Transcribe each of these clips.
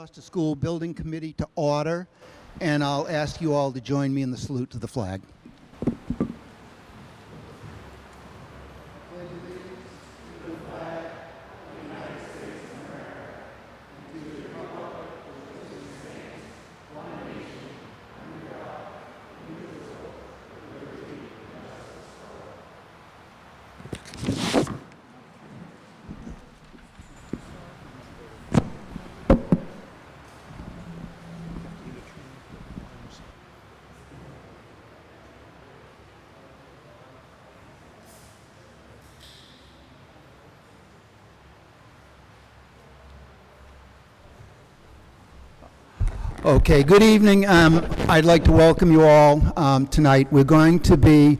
Gloucester School Building Committee to order, and I'll ask you all to join me in the salute to the flag. Okay, good evening. I'd like to welcome you all tonight. We're going to be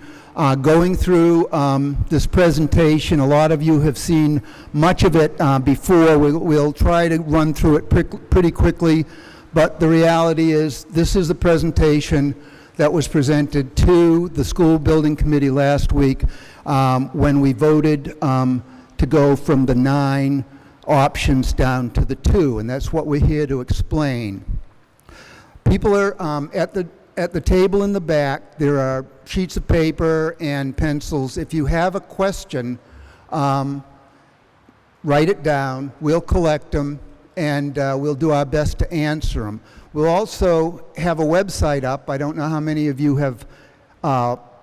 going through this presentation. A lot of you have seen much of it before. We'll try to run through it pretty quickly, but the reality is this is the presentation that was presented to the School Building Committee last week when we voted to go from the 9 options down to the 2, and that's what we're here to explain. People are at the table in the back. There are sheets of paper and pencils. If you have a question, write it down. We'll collect them, and we'll do our best to answer them. We'll also have a website up. I don't know how many of you have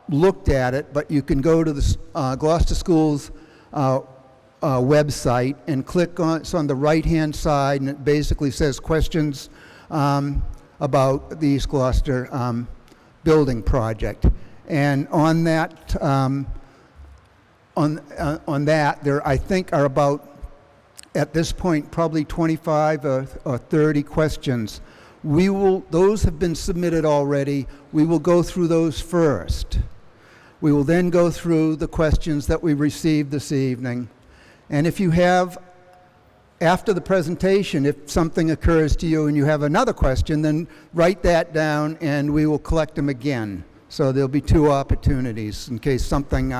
looked at it, but you can go to the Gloucester Schools website and click on it's on the right-hand side, and it basically says questions about the East Gloucester building project. And on that, on that, there I think are about, at this point, probably 25 or 30 questions. Those have been submitted already. We will go through those first. We will then go through the questions that we received this evening. And if you have, after the presentation, if something occurs to you and you have another question, then write that down and we will collect them again. So there'll be 2 opportunities in case something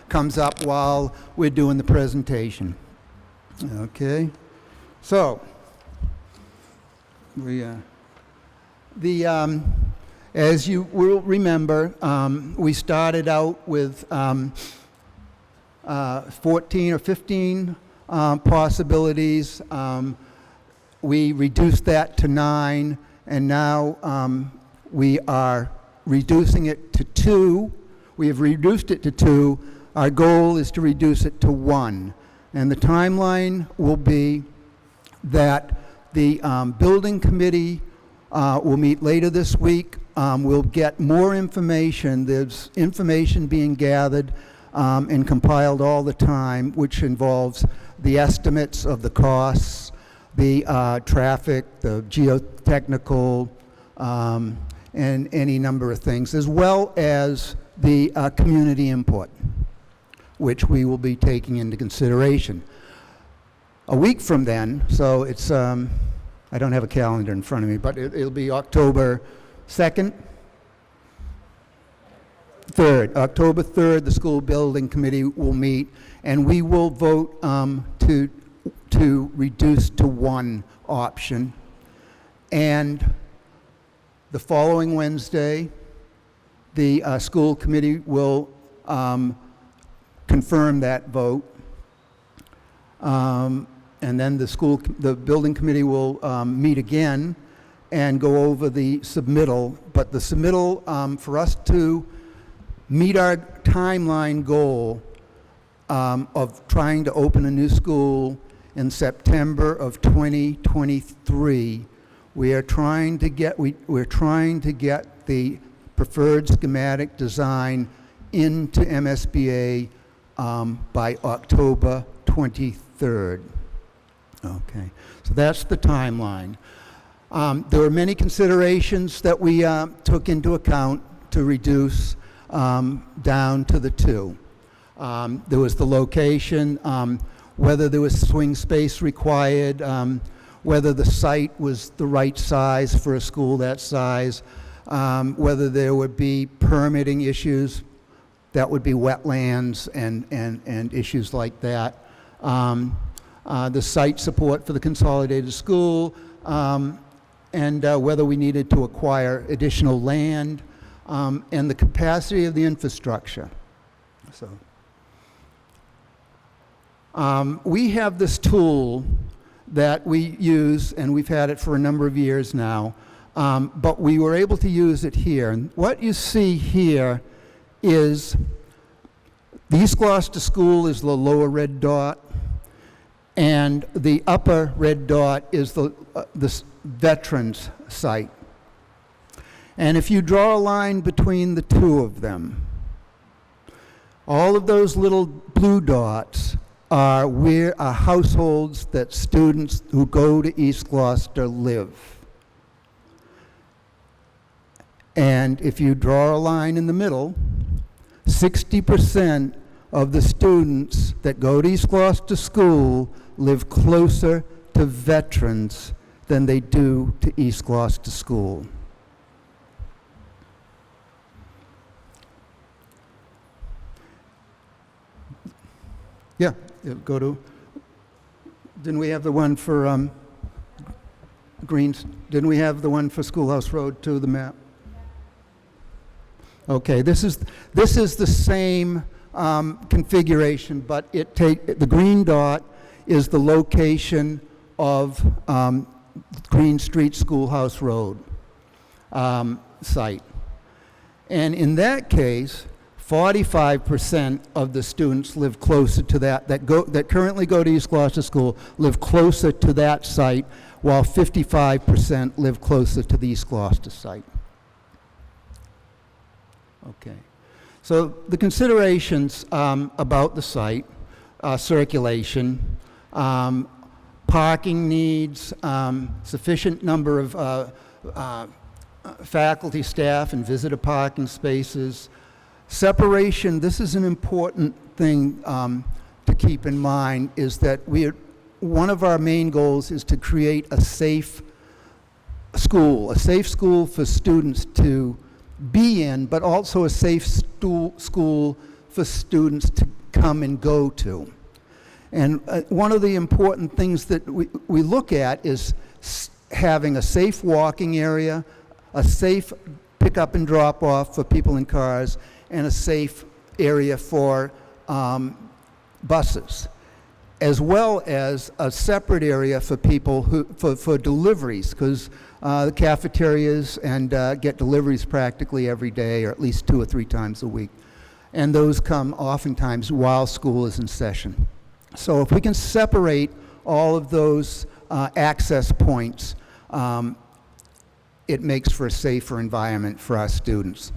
comes up while we're doing the presentation. Okay, so as you will remember, we started out with 14 or 15 possibilities. We reduced that to 9, and now we are reducing it to 2. We have reduced it to 2. Our goal is to reduce it to 1. And the timeline will be that the building committee will meet later this week. We'll get more information. There's information being gathered and compiled all the time, which involves the estimates of the costs, the traffic, the geotechnical, and any number of things, as well as the community input, which we will be taking into consideration. A week from then, so it's, I don't have a calendar in front of me, but it'll be October 2nd, 3rd. October 3rd, the School Building Committee will meet, and we will vote to reduce to 1 option. And the following Wednesday, the school committee will confirm that vote. And then the building committee will meet again and go over the submittal. But the submittal, for us to meet our timeline goal of trying to open a new school in September of 2023, we're trying to get the preferred schematic design into MSBA by October 23rd. Okay, so that's the timeline. There were many considerations that we took into account to reduce down to the 2. There was the location, whether there was swing space required, whether the site was the right size for a school that size, whether there would be permitting issues, that would be wetlands and issues like that. The site support for the consolidated school, and whether we needed to acquire additional land, and the capacity of the infrastructure. So, we have this tool that we use, and we've had it for a number of years now, but we were able to use it here. And what you see here is the East Gloucester School is the lower red dot, and the upper red dot is the veterans site. And if you draw a line between the two of them, all of those little blue dots are households that students who go to East Gloucester live. And if you draw a line in the middle, 60% of the students that go to East Gloucester School live closer to veterans than they do to East Gloucester School. Yeah, go to, didn't we have the one for Greens? Didn't we have the one for Schoolhouse Road to the map? Okay, this is the same configuration, but the green dot is the location of Green Street Schoolhouse Road site. And in that case, 45% of the students live closer to that currently go to East Gloucester School live closer to that site, while 55% live closer to the East Gloucester site. Okay, so the considerations about the site, circulation, parking needs, sufficient number of faculty, staff, and visitor parking spaces. Separation, this is an important thing to keep in mind, is that one of our main goals is to create a safe school for students to be in, but also a safe school for students to come and go to. And one of the important things that we look at is having a safe walking area, a safe pick up and drop off for people in cars, and a safe area for buses, as well as a separate area for people for deliveries, because the cafeterias and get deliveries practically every day, or at least 2 or 3 times a week. And those come oftentimes while school is in session. So if we can separate all of those access points, it makes for a safer environment for our students.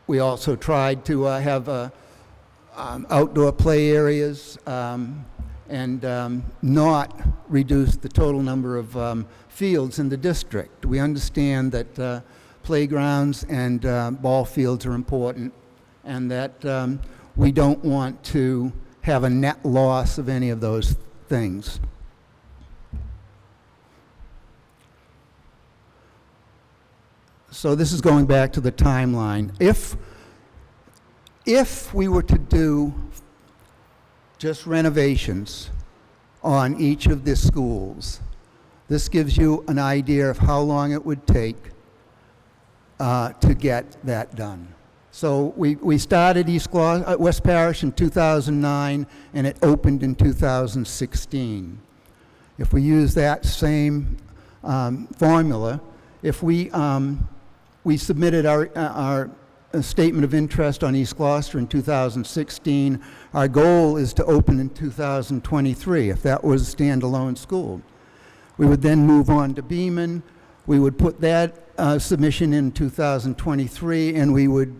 We also tried to have outdoor play areas and not reduce the total number of fields in the district. We understand that playgrounds and ball fields are important, and that we don't want to have a net loss of any of those things. So this is going back to the timeline. If we were to do just renovations on each of the schools, this gives you an idea of how long it would take to get that done. So we started West Parish in 2009, and it opened in 2016. If we use that same formula, if we submitted our statement of interest on East Gloucester in 2016. Our goal is to open in 2023, if that was a standalone school. We would then move on to Beaman. We would put that submission in 2023, and we would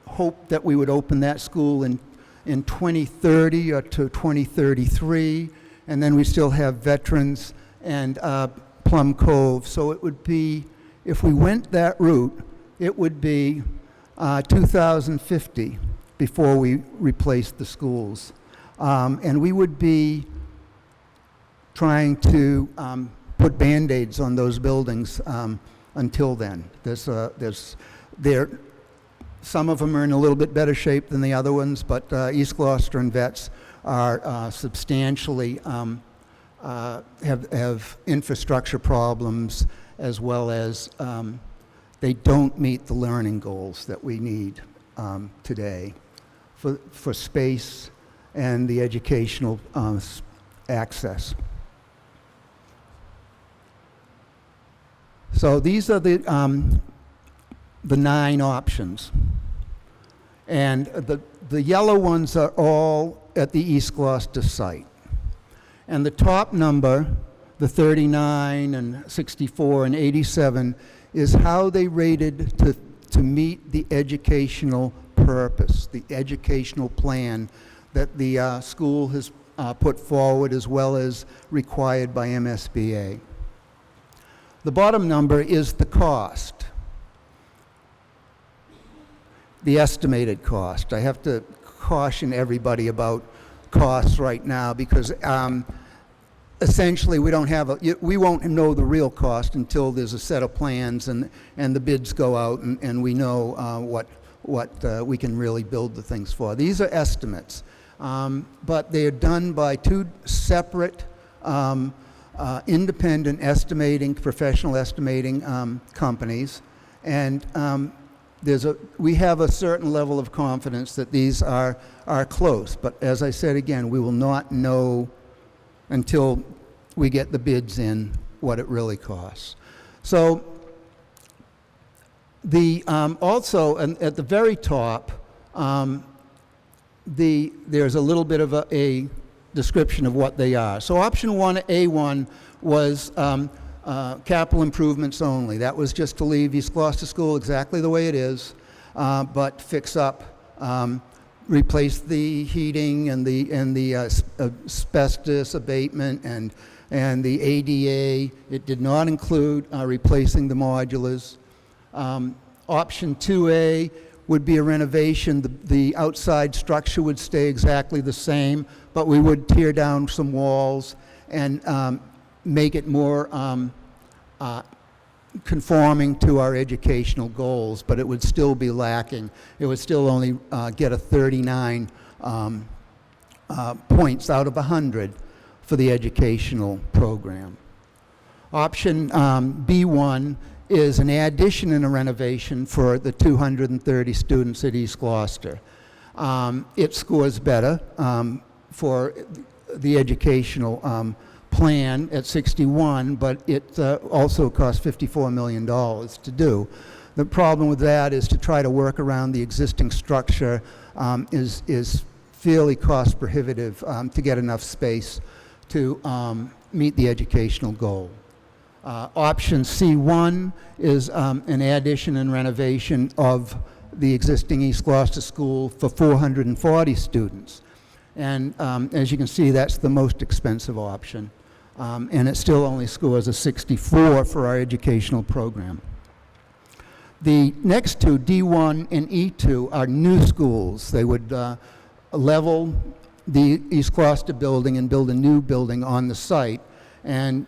hope that we would open that school in 2030 or to 2033, and then we still have Veterans and Plum Cove. So it would be, if we went that route, it would be 2050 before we replaced the schools. And we would be trying to put Band-Aids on those buildings until then. Some of them are in a little bit better shape than the other ones, but East Gloucester and Vets are substantially have infrastructure problems, as well as they don't meet the learning goals that we need today for space and the educational access. So these are the 9 options. And the yellow ones are all at the East Gloucester site. And the top number, the 39 and 64 and 87, is how they rated to meet the educational purpose, the educational plan that the school has put forward, as well as required by MSBA. The bottom number is the cost, the estimated cost. I have to caution everybody about costs right now, because essentially we won't know the real cost until there's a set of plans and the bids go out and we know what we can really build the things for. These are estimates, but they are done by 2 separate independent professional estimating companies, and we have a certain level of confidence that these are close. But as I said again, we will not know until we get the bids in what it really costs. So also at the very top, there's a little bit of a description of what they are. So option 1A1 was capital improvements only. That was just to leave East Gloucester School exactly the way it is, but fix up, replace the heating and the asbestos abatement and the ADA. It did not include replacing the modulars. Option 2A would be a renovation. The outside structure would stay exactly the same, but we would tear down some walls and make it more conforming to our educational goals, but it would still be lacking. It would still only get a 39 points out of 100 for the educational program. Option B1 is an addition and a renovation for the 230 students at East Gloucester. It scores better for the educational plan at 61, but it also costs $54 million to do. The problem with that is to try to work around the existing structure is fairly cost prohibitive to get enough space to meet the educational goal. Option C1 is an addition and renovation of the existing East Gloucester School for 440 students. And as you can see, that's the most expensive option. And it still only scores a 64 for our educational program. The next two, D1 and E2, are new schools. They would level the East Gloucester building and build a new building on the site. And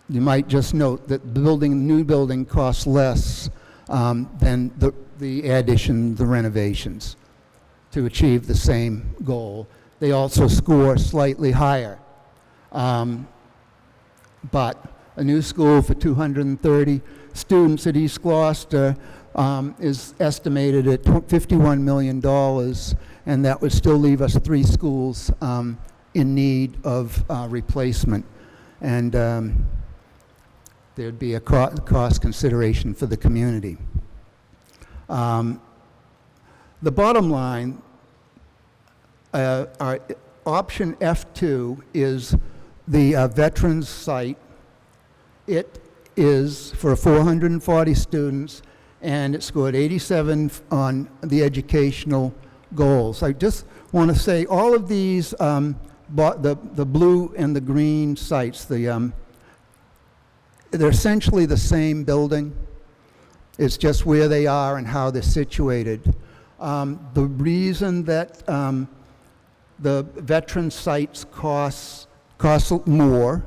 you might just note that building a new building costs less than the addition, the renovations, to achieve the same goal. They also score slightly higher. But a new school for 230 students at East Gloucester is estimated at $51 million, and that would still leave us 3 schools in need of replacement. And there'd be a cost consideration for the community. The bottom line, our option F2 is the veterans site. It is for 440 students, and it scored 87 on the educational goals. I just want to say all of these, the blue and the green sites, they're essentially the same building. It's just where they are and how they're situated. The reason that the veteran sites cost more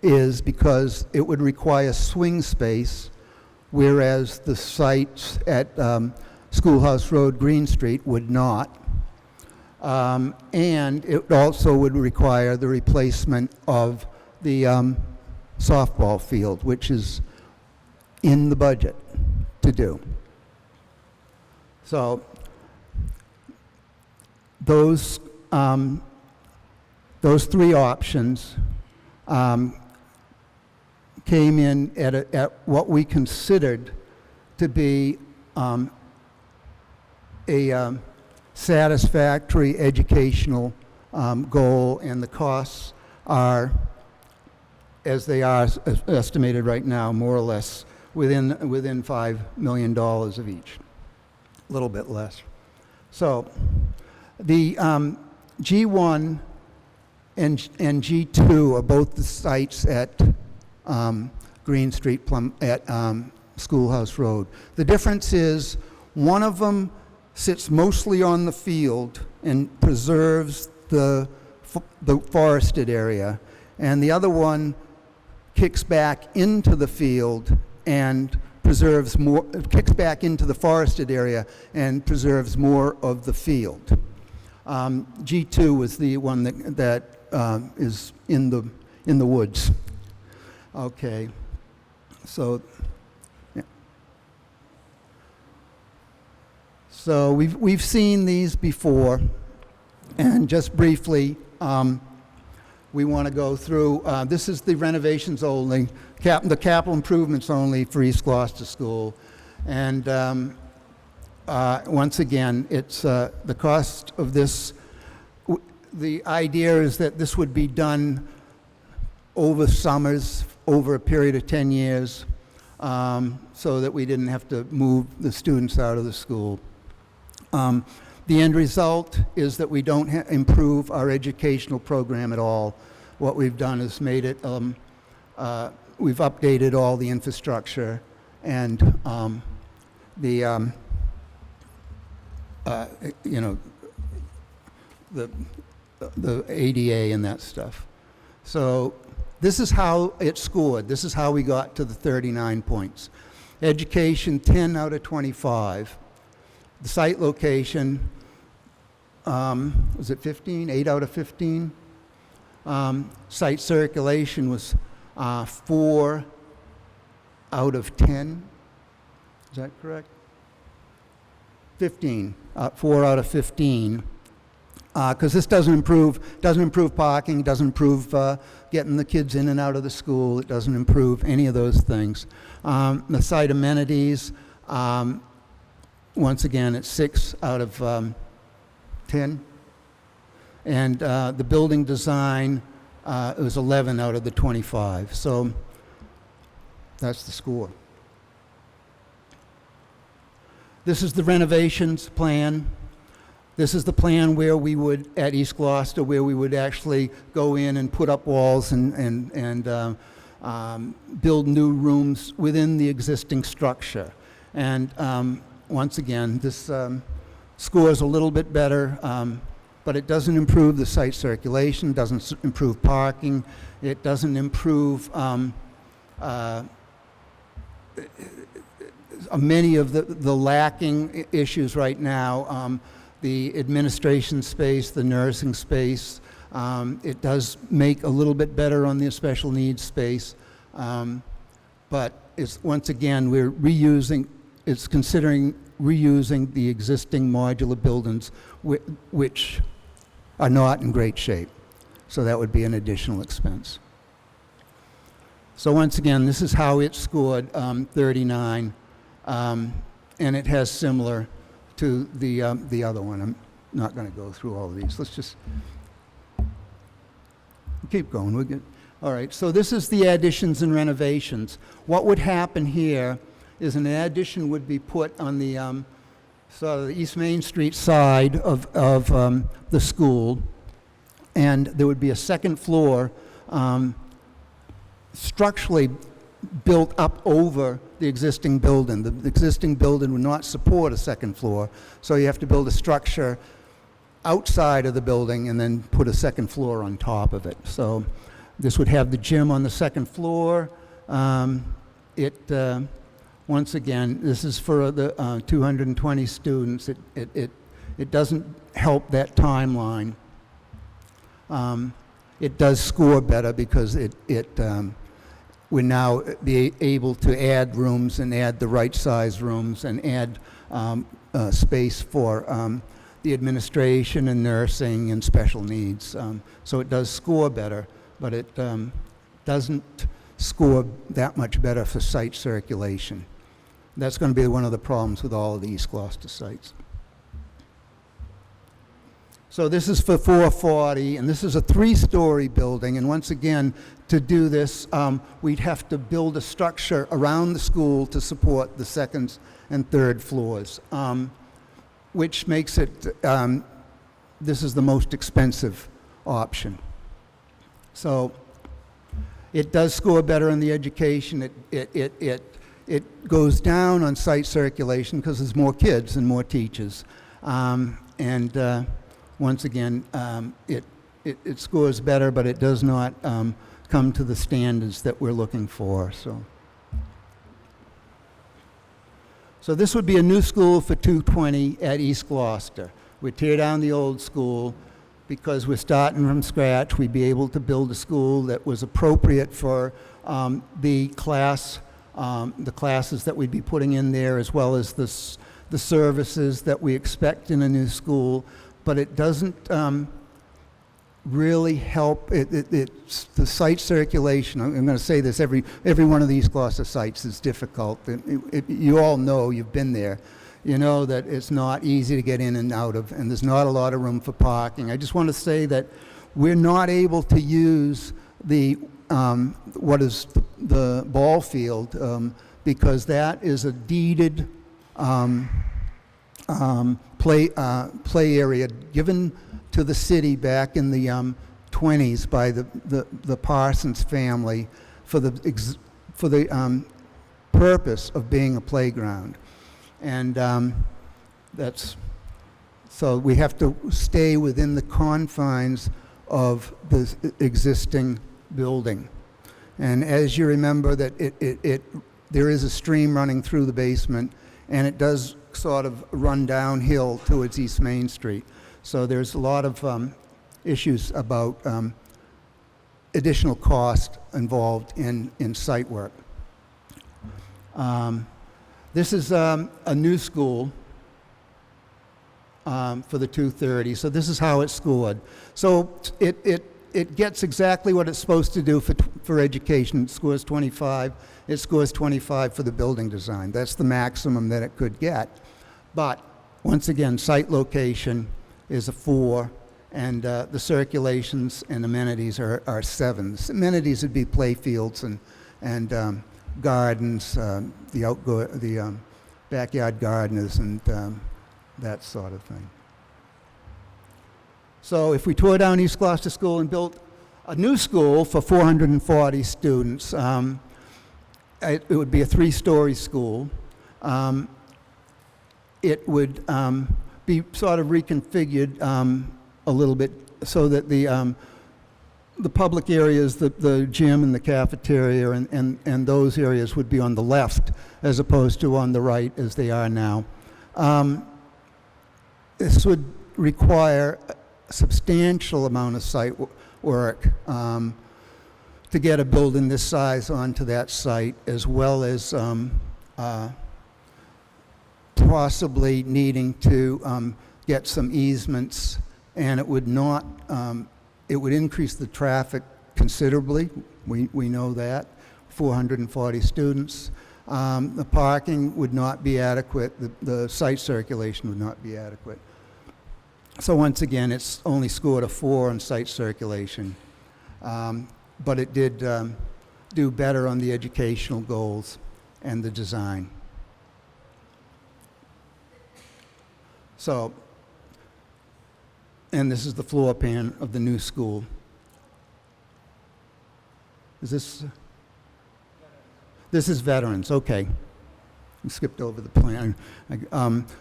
is because it would require swing space, whereas the sites at Schoolhouse Road, Green Street would not. And it also would require the replacement of the softball field, which is in the budget to do. So those three options came in at what we considered to be a satisfactory educational goal, and the costs are, as they are estimated right now, more or less within $5 million of each, a little bit less. So the G1 and G2 are both the sites at Green Street at Schoolhouse Road. The difference is one of them sits mostly on the field and preserves the forested area, and the other one kicks back into the field and preserves more, kicks back into the forested area and preserves more of the field. G2 was the one that is in the woods. Okay, so yeah. So we've seen these before, and just briefly, we want to go through. This is the renovations only, the capital improvements only for East Gloucester School, and once again, it's the cost of this. The idea is that this would be done over summers, over a period of 10 years, so that we didn't have to move the students out of the school. The end result is that we don't improve our educational program at all. What we've done is made it, we've updated all the infrastructure and you know, the ADA and that stuff. So this is how it scored. This is how we got to the 39 points. Education, 10 out of 25. The site location, was it 15? 8 out of 15. Site circulation was 4 out of 10. Is that correct? 15. 4 out of 15. Because this doesn't improve parking, doesn't improve getting the kids in and out of the school. It doesn't improve any of those things. The site amenities, once again, it's 6 out of 10. And the building design, it was 11 out of the 25. So that's the score. This is the renovations plan. This is the plan where we would, at East Gloucester, where we would actually go in and put up walls and build new rooms within the existing structure. And once again, this scores a little bit better, but it doesn't improve the site circulation, doesn't improve parking, it doesn't improve many of the lacking issues right now. The administration space, the nursing space, it does make a little bit better on the special needs space, but it's, once again, we're reusing, it's considering reusing the existing modular buildings which are not in great shape. So that would be an additional expense. So once again, this is how it scored 39, and it has similar to the other one. I'm not going to go through all of these. Let's just keep going. We'll get, all right, so this is the additions and renovations. What would happen here is an addition would be put on the sort of the East Main Street side of the school, and there would be a second floor structurally built up over the existing building. The existing building would not support a second floor, so you have to build a structure outside of the building and then put a second floor on top of it. So this would have the gym on the second floor. Once again, this is for the 220 students. It it doesn't help that timeline. It does score better because we're now be able to add rooms and add the right size rooms and add space for the administration and nursing and special needs. So it does score better, but it doesn't score that much better for site circulation. That's going to be one of the problems with all of the East Gloucester sites. So this is for 440, and this is a 3-story building, and once again, to do this, we'd have to build a structure around the school to support the second and third floors, which makes it, this is the most expensive option. So it does score better in the education. It goes down on site circulation because there's more kids and more teachers. Once again, it scores better, but it does not come to the standards that we're looking for. So this would be a new school for 220 at East Gloucester. We'd tear down the old school because we're starting from scratch. We'd be able to build a school that was appropriate for the classes that we'd be putting in there, as well as the services that we expect in a new school. But it doesn't really help. It's the site circulation. I'm going to say this, every one of these Gloucester sites is difficult. You all know, you've been there. You know that it's not easy to get in and out of, and there's not a lot of room for parking. I just want to say that we're not able to use the what is the ball field because that is a deeded play area given to the city back in the 20s by the Parsons family for the purpose of being a playground, and so we have to stay within the confines of the existing building. And as you remember, that there is a stream running through the basement, and it does sort of run downhill towards East Main Street. So there's a lot of issues about additional cost involved in site work. This is a new school for the 230. So this is how it's scored. So it gets exactly what it's supposed to do for education. It scores 25. It scores 25 for the building design. That's the maximum that it could get. But once again, site location is a 4, and the circulations and amenities are 7s. Amenities would be play fields and gardens, the backyard gardeners, and that sort of thing. So if we tore down East Gloucester School and built a new school for 440 students, it would be a 3-story school. It would be sort of reconfigured a little bit so that the public areas, the gym and the cafeteria and those areas would be on the left as opposed to on the right as they are now. This would require a substantial amount of site work to get a building this size onto that site, as well as possibly needing to get some easements, and it would not, it would increase the traffic considerably. We know that, 440 students. The parking would not be adequate, the site circulation would not be adequate. So once again, it's only scored a 4 on site circulation, but it did do better on the educational goals and the design. So, and this is the floor plan of the new school. Is this? This is veterans, okay. I skipped over the plan.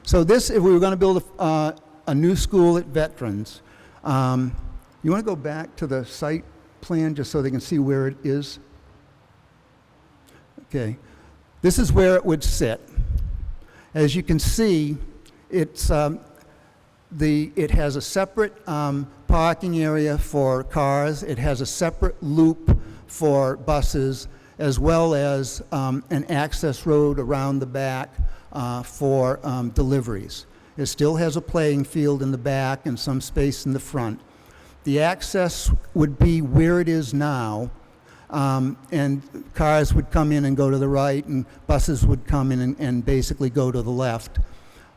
So this, if we were going to build a new school at veterans, you want to go back to the site plan just so they can see where it is? Okay. This is where it would sit. As you can see, it's It has a separate parking area for cars. It has a separate loop for buses, as well as an access road around the back for deliveries. It still has a playing field in the back and some space in the front. The access would be where it is now, and cars would come in and go to the right, and buses would come in and basically go to the left.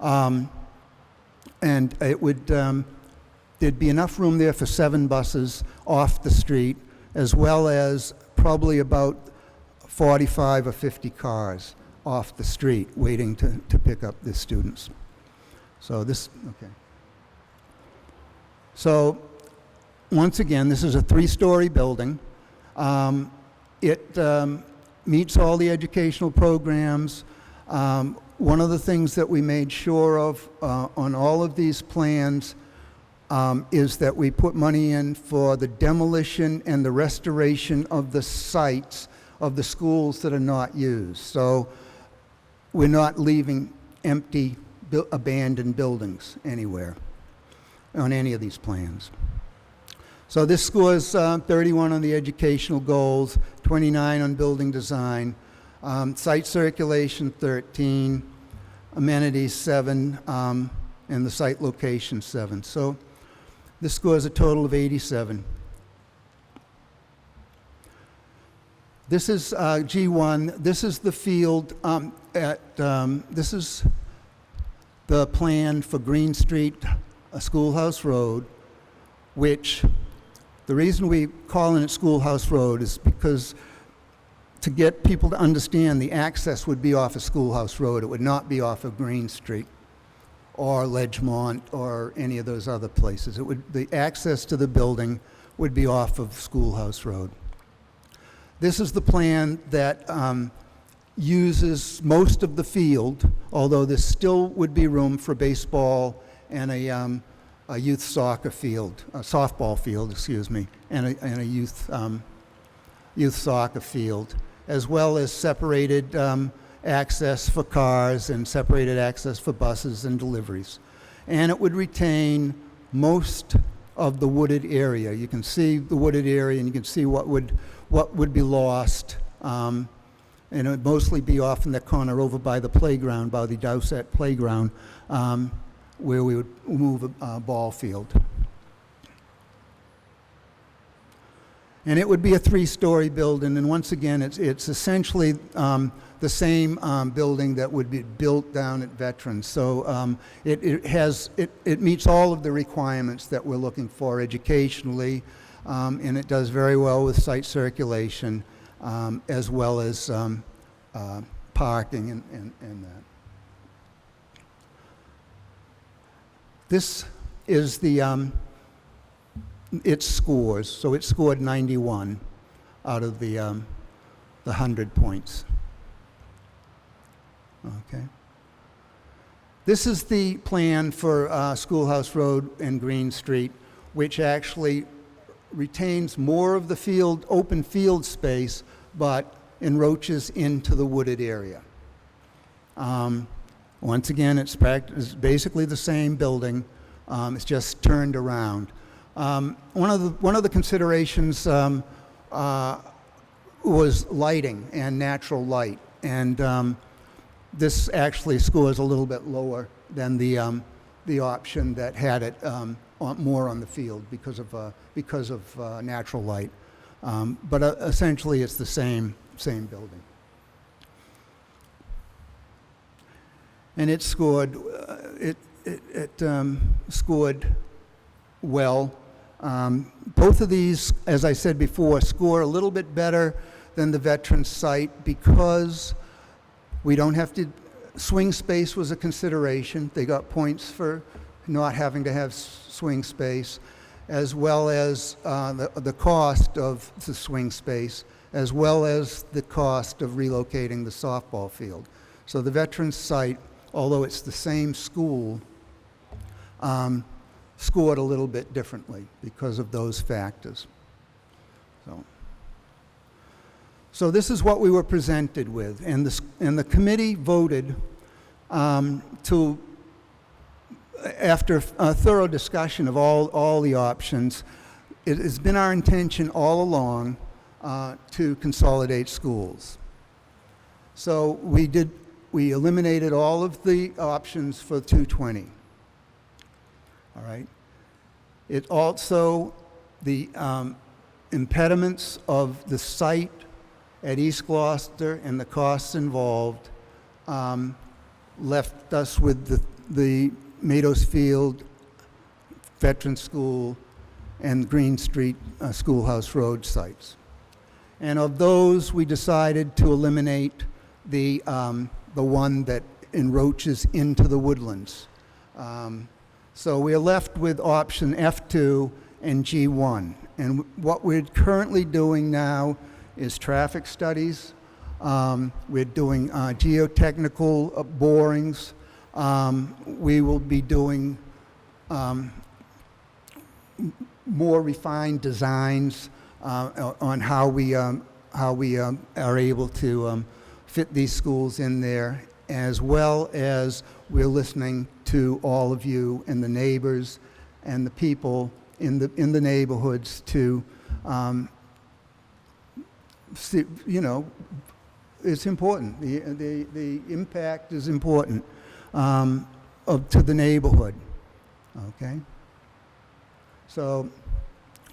And it would, there'd be enough room there for 7 buses off the street, as well as probably about 45 or 50 cars off the street waiting to pick up the students. So this, okay. So once again, this is a 3-story building. It meets all the educational programs. One of the things that we made sure of on all of these plans is that we put money in for the demolition and the restoration of the sites of the schools that are not used. So we're not leaving empty, abandoned buildings anywhere on any of these plans. So this scores 31 on the educational goals, 29 on building design, site circulation 13, amenities 7, and the site location 7. So this scores a total of 87. This is G1. This is the field this is the plan for Green Street, Schoolhouse Road, which the reason we call it Schoolhouse Road is because to get people to understand, the access would be off of Schoolhouse Road. It would not be off of Green Street or Ledgemont or any of those other places. The access to the building would be off of Schoolhouse Road. This is the plan that uses most of the field, although there still would be room for baseball and a youth soccer field, a softball field, excuse me, and a youth soccer field, as well as separated access for cars and separated access for buses and deliveries. And it would retain most of the wooded area. You can see the wooded area, and you can see what would be lost. And it would mostly be off in the corner over by the playground, by the Dowsett playground, where we would move a ball field. And it would be a 3-story building, and once again, it's essentially the same building that would be built down at Veterans. So it meets all of the requirements that we're looking for educationally, and it does very well with site circulation, as well as parking and that. This is the its scores. So it scored 91 out of the 100 points. Okay. This is the plan for Schoolhouse Road and Green Street, which actually retains more of the field, open field space, but encroaches into the wooded area. Once again, it's basically the same building. It's just turned around. One of the considerations was lighting and natural light, and this actually scores a little bit lower than the option that had it more on the field because of natural light. But essentially, it's the same building. And it scored scored well. Both of these, as I said before, score a little bit better than the Veterans site because we don't have to, swing space was a consideration. They got points for not having to have swing space, as well as the cost of the swing space, as well as the cost of relocating the softball field. So the Veterans site, although it's the same school, scored a little bit differently because of those factors. So this is what we were presented with, and the committee voted to after a thorough discussion of all the options, it has been our intention all along to consolidate schools. So we eliminated all of the options for 220. All right. It also, the impediments of the site at East Gloucester and the costs involved left us with the Mados Field Veteran School and Green Street Schoolhouse Road sites. And of those, we decided to eliminate the one that encroaches into the woodlands. So we're left with option F2 and G1. And what we're currently doing now is traffic studies. We're doing geotechnical borings. We will be doing more refined designs on how we are able to fit these schools in there, as well as we're listening to all of you and the neighbors and the people in the neighborhoods to see, it's important. The impact is important to the neighborhood. Okay. So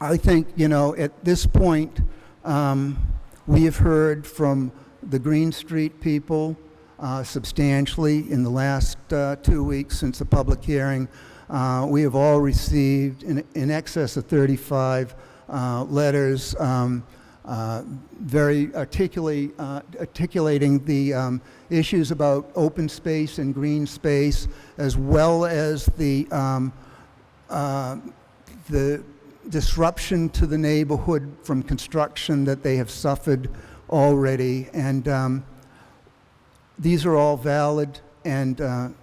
I think, at this point, we have heard from the Green Street people substantially in the last 2 weeks since the public hearing. We have all received in excess of 35 letters very articulating the issues about open space and green space, as well as the disruption to the neighborhood from construction that they have suffered already. And these are all valid and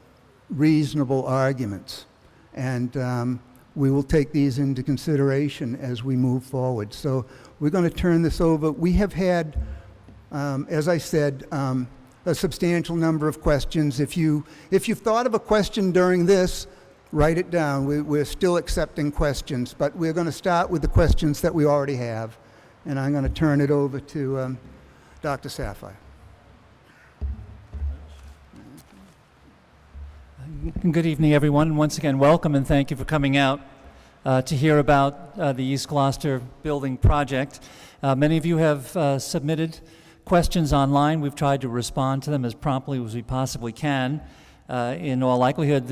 reasonable arguments. And we will take these into consideration as we move forward. So we're going to turn this over. We have had, as I said, a substantial number of questions. If you've thought of a question during this, write it down. We're still accepting questions, but we're going to start with the questions that we already have. And I'm going to turn it over to Dr. Sapphire. Good evening, everyone. Once again, welcome and thank you for coming out to hear about the East Gloucester building project. Many of you have submitted questions online. We've tried to respond to them as promptly as we possibly can. In all likelihood,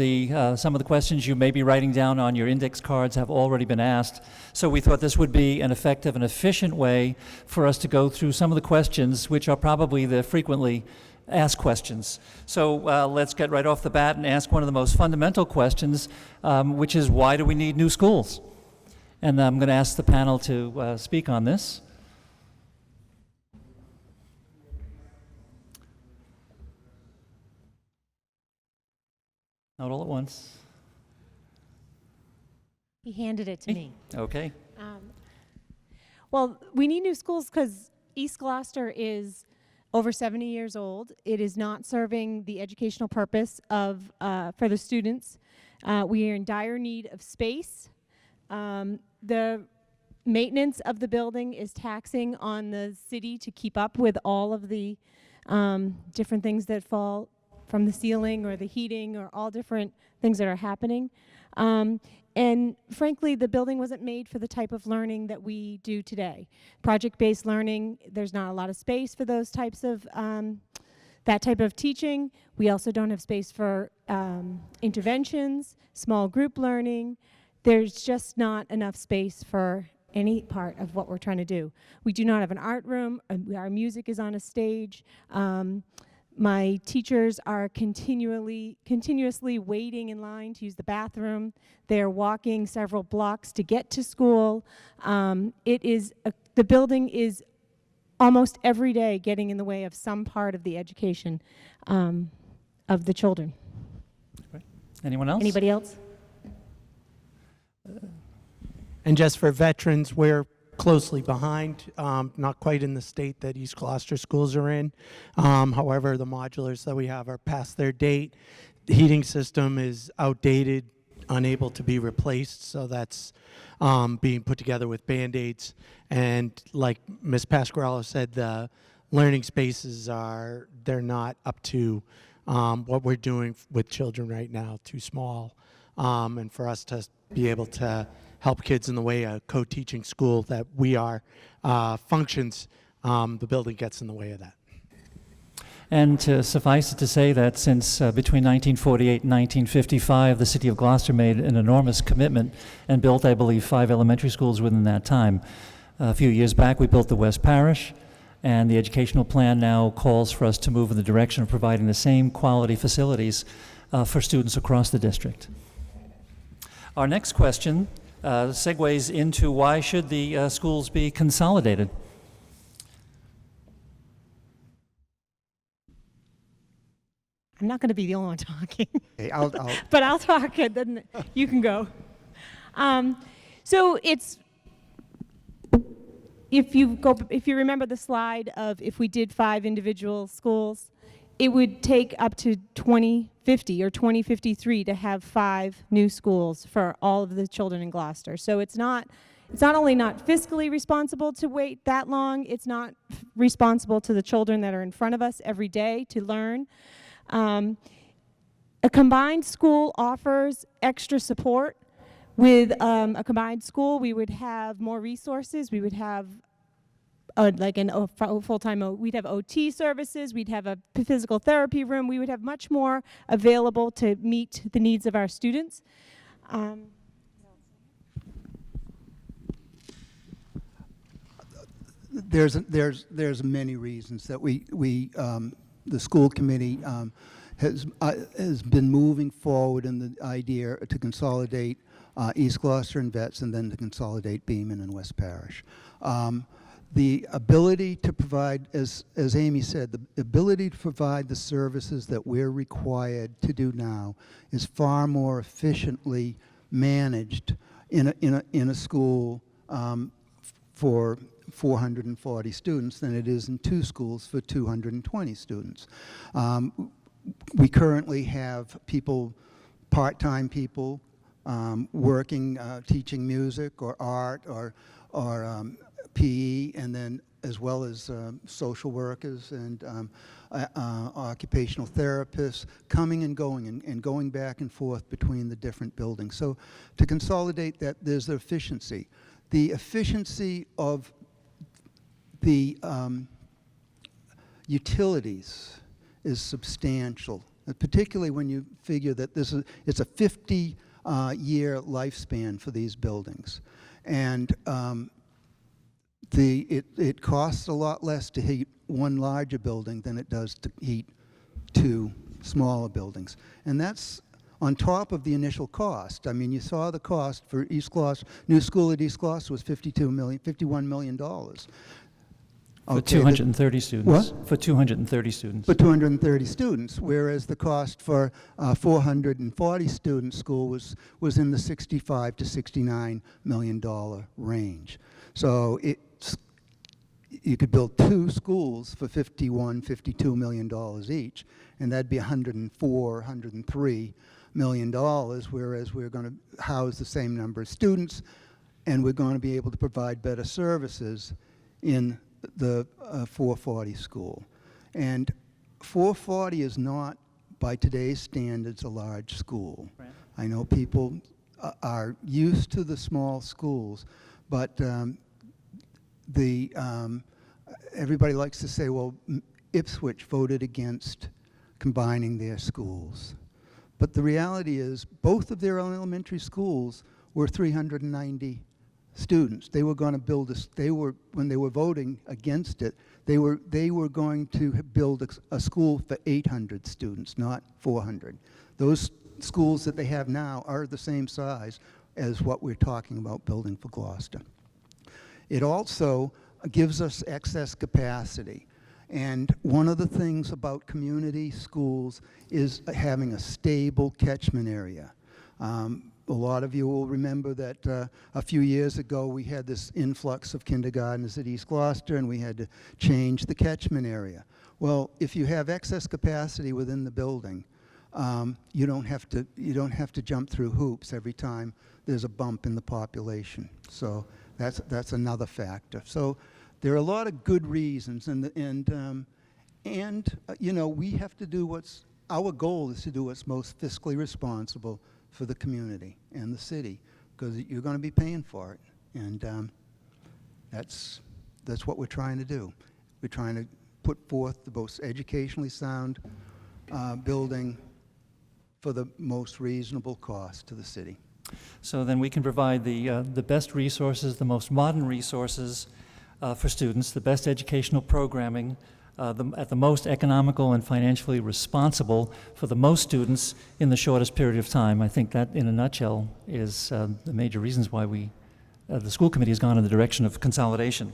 some of the questions you may be writing down on your index cards have already been asked. So we thought this would be an effective and efficient way for us to go through some of the questions, which are probably the frequently asked questions. So let's get right off the bat and ask one of the most fundamental questions, which is, why do we need new schools? And I'm going to ask the panel to speak on this. Not all at once. He handed it to me. Okay. Well, we need new schools because East Gloucester is over 70 years old. It is not serving the educational purpose of for the students. We are in dire need of space. The maintenance of the building is taxing on the city to keep up with all of the different things that fall from the ceiling or the heating or all different things that are happening. And frankly, the building wasn't made for the type of learning that we do today. Project-based learning, there's not a lot of space for those types of, that type of teaching. We also don't have space for interventions, small group learning. There's just not enough space for any part of what we're trying to do. We do not have an art room. Our music is on a stage. My teachers are continuously waiting in line to use the bathroom. They're walking several blocks to get to school. The building is almost every day getting in the way of some part of the education of the children. Great. Anyone else? Anybody else? And just for veterans, we're closely behind, not quite in the state that East Gloucester schools are in. However, the modulars that we have are past their date. The heating system is outdated unable to be replaced, so that's being put together with Band-Aids. And like Ms. Pasquarello said, the learning spaces they're not up to what we're doing with children right now, too small. And for us to be able to help kids in the way a co-teaching school that we are functions, the building gets in the way of that. And to suffice it to say that since between 1948 and 1955, the city of Gloucester made an enormous commitment and built, I believe, 5 elementary schools within that time. A few years back, we built the West Parish, and the educational plan now calls for us to move in the direction of providing the same quality facilities for students across the district. Our next question segues into why should the schools be consolidated? I'm not going to be the only one talking, Okay, but I'll talk and then you can go. So it's, if you remember the slide of if we did 5 individual schools, it would take up to 2050 or 2053 to have 5 new schools for all of the children in Gloucester. So it's not only not fiscally responsible to wait that long, it's not responsible to the children that are in front of us every day to learn. A combined school offers extra support. With a combined school, we would have more resources. We would have full-time, we'd have OT services, we'd have a physical therapy room, we would have much more available to meet the needs of our students. There's many reasons that the school committee has been moving forward in the idea to consolidate East Gloucester and Vets, and then to consolidate Beaman and West Parish. The ability to provide, as Amy said, the ability to provide the services that we're required to do now is far more efficiently managed in a school for 440 students than it is in 2 schools for 220 students. We currently have people, part-time people, working, teaching music or art or PE, and then as well as social workers and occupational therapists coming and going back and forth between the different buildings. So to consolidate that, there's the efficiency. The efficiency of the utilities is substantial, particularly when you figure that it's a 50-year lifespan for these buildings. And it costs a lot less to heat one larger building than it does to heat 2 smaller buildings. And that's on top of the initial cost. I mean, you saw the cost for East Gloucester, new school at East Gloucester was $51 million. For 230 students. What? For 230 students. For 230 students, whereas the cost for 440 student school was in the $65 to $69 million range. So you could build 2 schools for $52 million each, and that'd be $103 million, whereas we're going to house the same number of students, and we're going to be able to provide better services in the 440 school. And 440 is not, by today's standards, a large school. Right. I know people are used to the small schools, but everybody likes to say, well, Ipswich voted against combining their schools. But the reality is both of their elementary schools were 390 students. They were going to build when they were voting against it, they were going to build a school for 800 students, not 400. Those schools that they have now are the same size as what we're talking about building for Gloucester. It also gives us excess capacity. And one of the things about community schools is having a stable catchment area. A lot of you will remember that a few years ago we had this influx of kindergartners at East Gloucester, and we had to change the catchment area. Well, if you have excess capacity within the building, you don't have to jump through hoops every time there's a bump in the population. So that's another factor. So there are a lot of good reasons, and you know, we have to do our goal is to do what's most fiscally responsible for the community and the city, because you're going to be paying for it, and that's what we're trying to do. We're trying to put forth the most educationally sound building for the most reasonable cost to the city. So then we can provide the best resources, the most modern resources for students, the best educational programming, at the most economical and financially responsible for the most students in the shortest period of time. I think that, in a nutshell, is the major reasons why the school committee has gone in the direction of consolidation.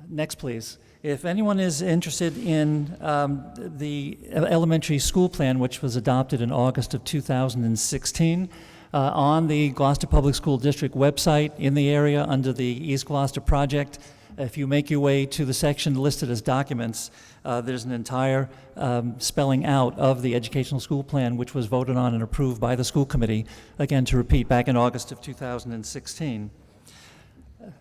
Next, please. If anyone is interested in the elementary school plan, which was adopted in August of 2016, on the Gloucester Public School District website in the area under the East Gloucester Project, if you make your way to the section listed as documents, there's an entire spelling out of the educational school plan, which was voted on and approved by the school committee, again to repeat, back in August of 2016.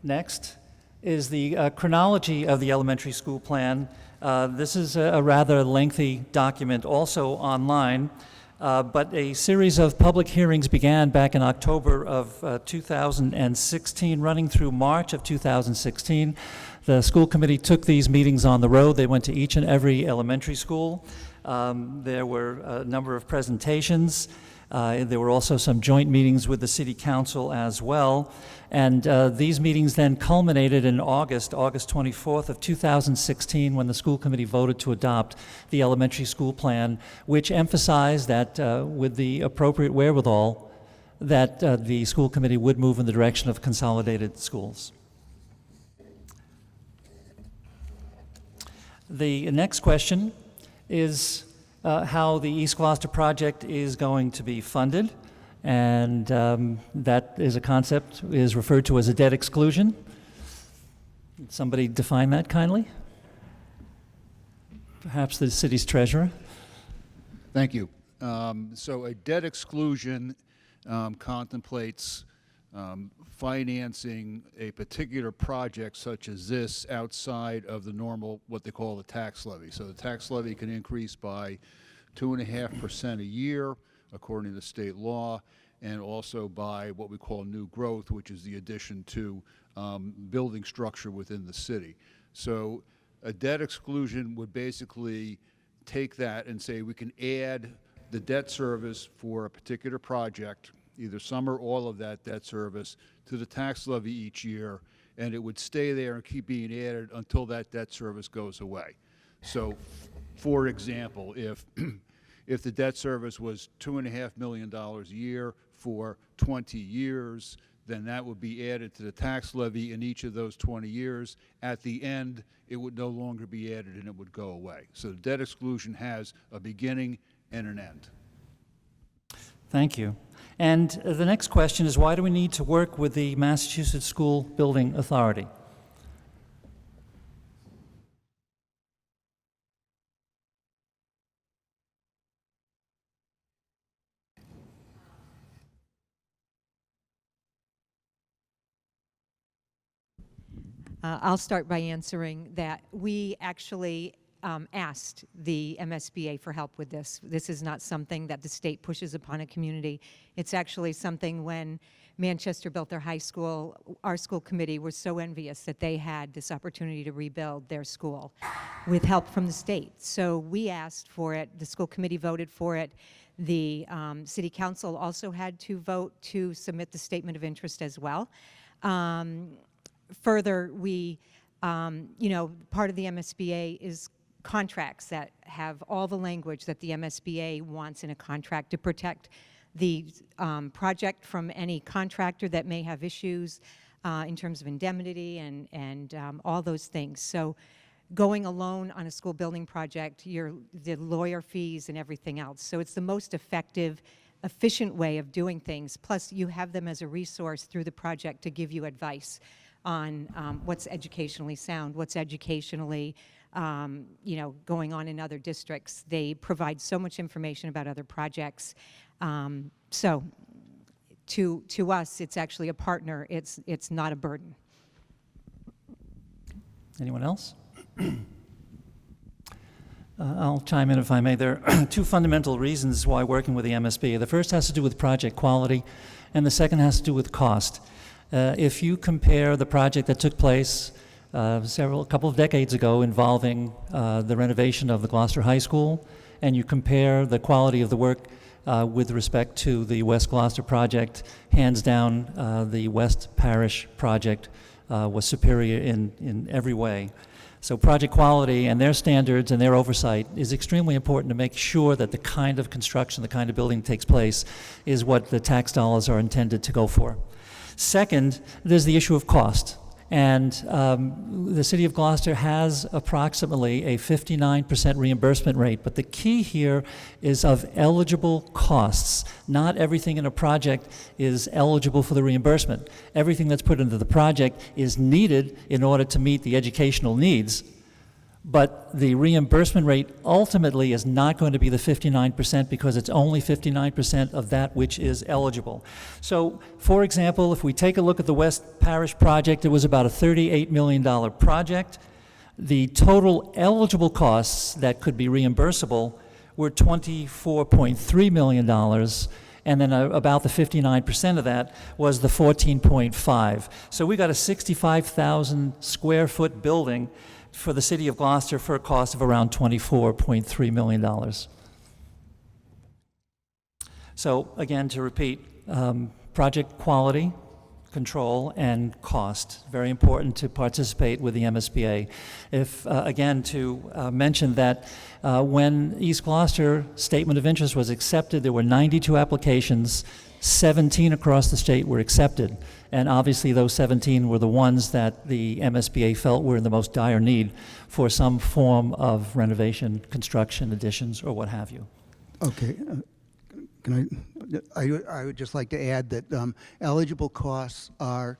Next is the chronology of the elementary school plan. This is a rather lengthy document, also online, but a series of public hearings began back in October of 2016, running through March of 2016. The school committee took these meetings on the road. They went to each and every elementary school. There were a number of presentations. There were also some joint meetings with the City Council as well. And these meetings then culminated in August 24th of 2016, when the school committee voted to adopt the elementary school plan, which emphasized that with the appropriate wherewithal, that the school committee would move in the direction of consolidated schools. The next question is how the East Gloucester project is going to be funded, and that is a concept is referred to as a debt exclusion. Somebody define that kindly? Perhaps the city's treasurer. Thank you. So a debt exclusion contemplates financing a particular project such as this outside of the normal, what they call the tax levy. So the tax levy can increase by 2.5% a year, according to state law, and also by what we call new growth, which is the addition to building structure within the city. So a debt exclusion would basically take that and say we can add the debt service for a particular project, either some or all of that debt service, to the tax levy each year, and it would stay there and keep being added until that debt service goes away. So, for example, if the debt service was $2.5 million a year for 20 years, then that would be added to the tax levy in each of those 20 years. At the end, it would no longer be added and it would go away. So the debt exclusion has a beginning and an end. Thank you. And the next question is, why do we need to work with the Massachusetts School Building Authority? I'll start by answering that. We actually asked the MSBA for help with this. This is not something that the state pushes upon a community. It's actually something when Manchester built their high school, our school committee was so envious that they had this opportunity to rebuild their school with help from the state. So we asked for it. The school committee voted for it. The city council also had to vote to submit the statement of interest as well. Further, we, part of the MSBA is contracts that have all the language that the MSBA wants in a contract to protect the project from any contractor that may have issues in terms of indemnity and all those things. So going alone on a school building project, the lawyer fees and everything else. So it's the most effective, efficient way of doing things. Plus, you have them as a resource through the project to give you advice on what's educationally sound, what's educationally going on in other districts. They provide so much information about other projects. So to us, it's actually a partner. It's not a burden. Anyone else? I'll chime in if I may. There are two fundamental reasons why working with the MSBA. The first has to do with project quality, and the second has to do with cost. If you compare the project that took place a couple of decades ago involving the renovation of the Gloucester High School, and you compare the quality of the work with respect to the West Gloucester project, hands down, the West Parish project was superior in every way. So project quality and their standards and their oversight is extremely important to make sure that the kind of construction, the kind of building that takes place is what the tax dollars are intended to go for. Second, there's the issue of cost. And the City of Gloucester has approximately a 59% reimbursement rate, but the key here is of eligible costs. Not everything in a project is eligible for the reimbursement. Everything that's put into the project is needed in order to meet the educational needs, but the reimbursement rate ultimately is not going to be the 59% because it's only 59% of that which is eligible. So, for example, if we take a look at the West Parish project, it was about a $38 million project. The total eligible costs that could be reimbursable were $24.3 million, and then about the 59% of that was the 14.5. So we got a 65,000 square foot building for the City of Gloucester for a cost of around $24.3 million. So again, to repeat, project quality, control, and cost. Very important to participate with the MSBA. Again, to mention that when East Gloucester Statement of Interest was accepted, there were 92 applications, 17 across the state were accepted. And obviously those 17 were the ones that the MSBA felt were in the most dire need for some form of renovation, construction, additions, or what have you. Okay. I would just like to add that eligible costs are,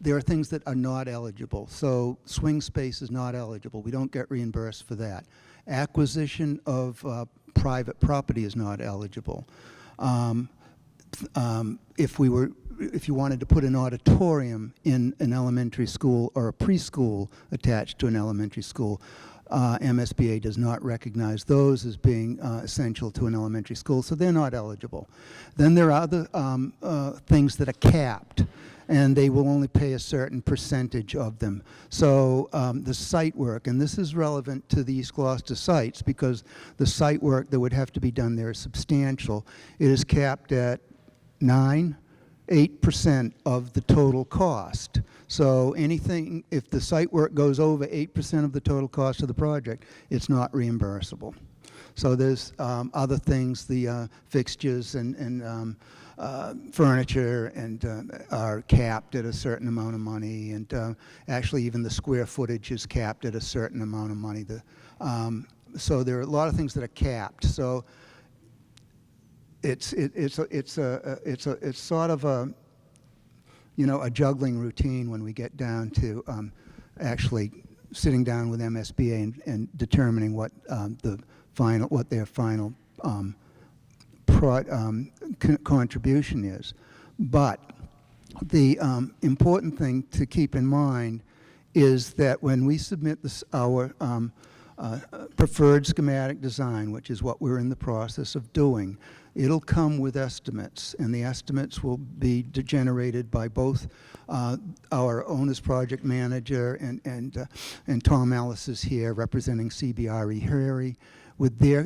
there are things that are not eligible. So swing space is not eligible. We don't get reimbursed for that. Acquisition of private property is not eligible. If you wanted to put an auditorium in an elementary school or a preschool attached to an elementary school, MSBA does not recognize those as being essential to an elementary school, so they're not eligible. Then there are other things that are capped, and they will only pay a certain percentage of them. So the site work, and this is relevant to the East Gloucester sites because the site work that would have to be done there is substantial. It is capped at 8% of the total cost. So anything, if the site work goes over 8% of the total cost of the project, it's not reimbursable. So there's other things, the fixtures and furniture and are capped at a certain amount of money, and actually even the square footage is capped at a certain amount of money. So there are a lot of things that are capped. So it's sort of a, a juggling routine when we get down to actually sitting down with MSBA and determining what their final contribution is. But the important thing to keep in mind is that when we submit our preferred schematic design, which is what we're in the process of doing, it'll come with estimates, and the estimates will be generated by both our owner's project manager and Tom Ellis is here representing CBRE Harry. With their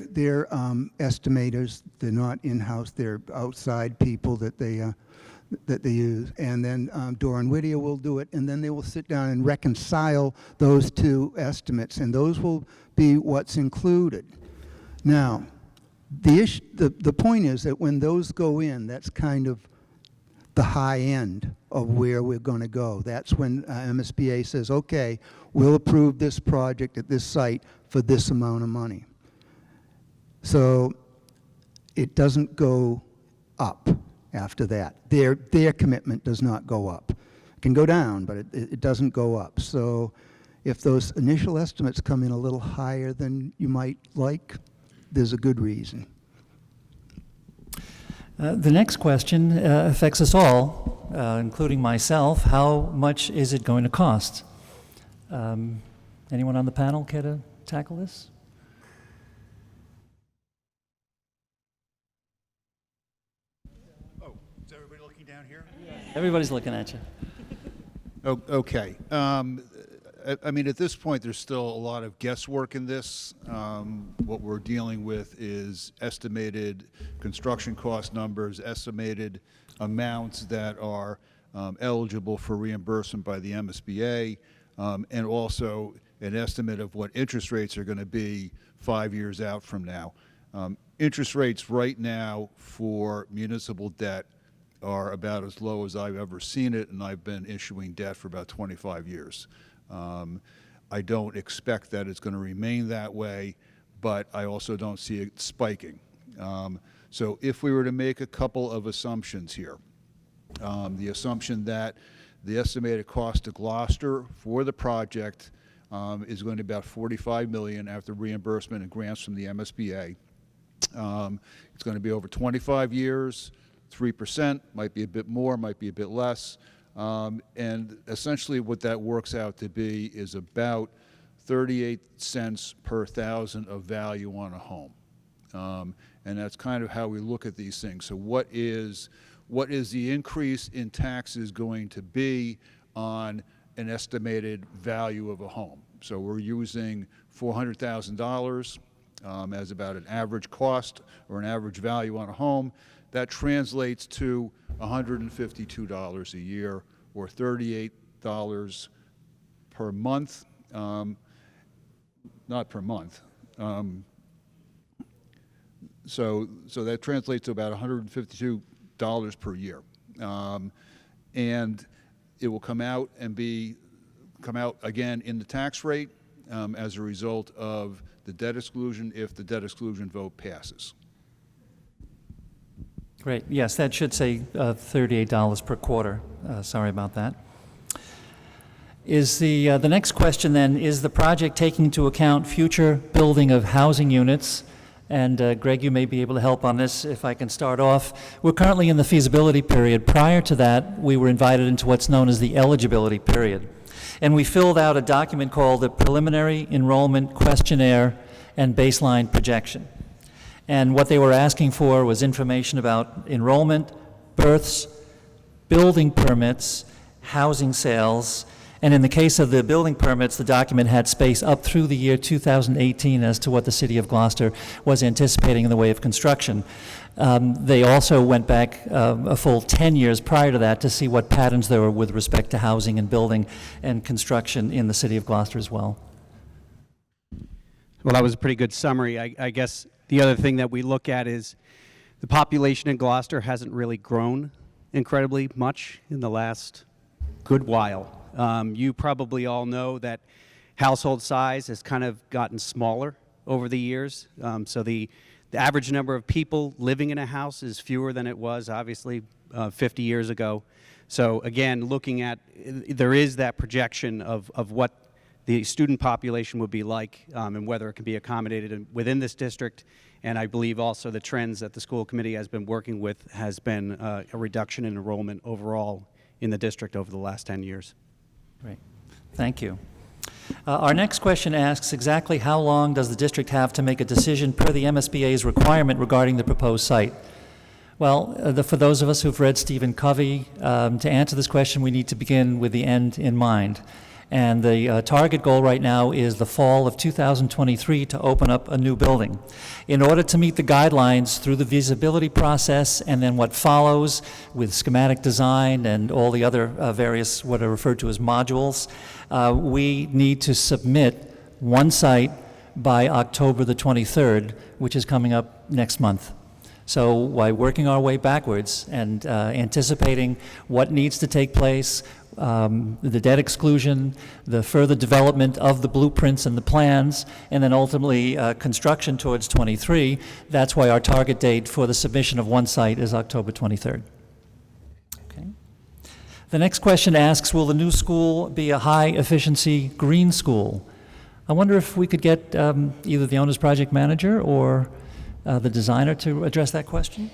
estimators, they're not in-house; they're outside people that they use. And then Doran Whittier will do it, and then they will sit down and reconcile those two estimates, and those will be what's included. Now, the point is that when those go in, that's kind of the high end of where we're going to go. That's when MSBA says, okay, we'll approve this project at this site for this amount of money. So it doesn't go up after that. Their commitment does not go up. It can go down, but it doesn't go up. So If those initial estimates come in a little higher than you might like, there's a good reason. The next question affects us all, including myself. How much is it going to cost? Anyone on the panel care to tackle this? Oh, is everybody looking down here? Everybody's looking at you. Oh, okay. I mean, at this point, there's still a lot of guesswork in this. What we're dealing with is estimated construction cost numbers, estimated amounts that are eligible for reimbursement by the MSBA, and also an estimate of what interest rates are going to be 5 years out from now. Interest rates right now for municipal debt are about as low as I've ever seen it, and I've been issuing debt for about 25 years. I don't expect that it's going to remain that way, but I also don't see it spiking. So if we were to make a couple of assumptions here, the assumption that the estimated cost to Gloucester for the project is going to be about $45 million after reimbursement and grants from the MSBA. It's going to be over 25 years, 3%, might be a bit more, might be a bit less. And essentially what that works out to be is about 38 cents per thousand of value on a home. And that's kind of how we look at these things. So what is the increase in taxes going to be on an estimated value of a home? So we're using $400,000 as about an average cost or an average value on a home. That translates to $152 a year, or $38 per month. Not per month. So that translates to about $152 per year, and it will come out again in the tax rate as a result of the debt exclusion if the debt exclusion vote passes. Great. Yes, that should say $38 per quarter. Sorry about that. Is the next question then, is the project taking into account future building of housing units? And Greg, you may be able to help on this if I can start off. We're currently in the feasibility period. Prior to that, we were invited into what's known as the eligibility period. And we filled out a document called the Preliminary Enrollment Questionnaire and Baseline Projection. And what they were asking for was information about enrollment, births, building permits, housing sales, and in the case of the building permits, the document had space up through the year 2018 as to what the city of Gloucester was anticipating in the way of construction. They also went back a full 10 years prior to that to see what patterns there were with respect to housing and building and construction in the city of Gloucester as well. Well, that was a pretty good summary. I guess the other thing that we look at is the population in Gloucester hasn't really grown incredibly much in the last good while. You probably all know that household size has kind of gotten smaller over the years. So the average number of people living in a house is fewer than it was, obviously, 50 years ago. So again, looking at, there is that projection of what the student population would be like and whether it can be accommodated within this district. And I believe also the trends that the school committee has been working with has been a reduction in enrollment overall in the district over the last 10 years. Great. Thank you. Our next question asks exactly how long does the district have to make a decision per the MSBA's requirement regarding the proposed site? Well, for those of us who've read Stephen Covey, to answer this question, we need to begin with the end in mind. And the target goal right now is the fall of 2023 to open up a new building. In order to meet the guidelines through the feasibility process and then what follows with schematic design and all the other various what are referred to as modules, we need to submit one site by October the 23rd, which is coming up next month. So by working our way backwards and anticipating what needs to take place, the debt exclusion, the further development of the blueprints and the plans, and then ultimately construction towards 23. That's why our target date for the submission of one site is October 23rd. Okay. The next question asks, will the new school be a high-efficiency green school? I wonder if we could get either the owner's project manager or the designer to address that question.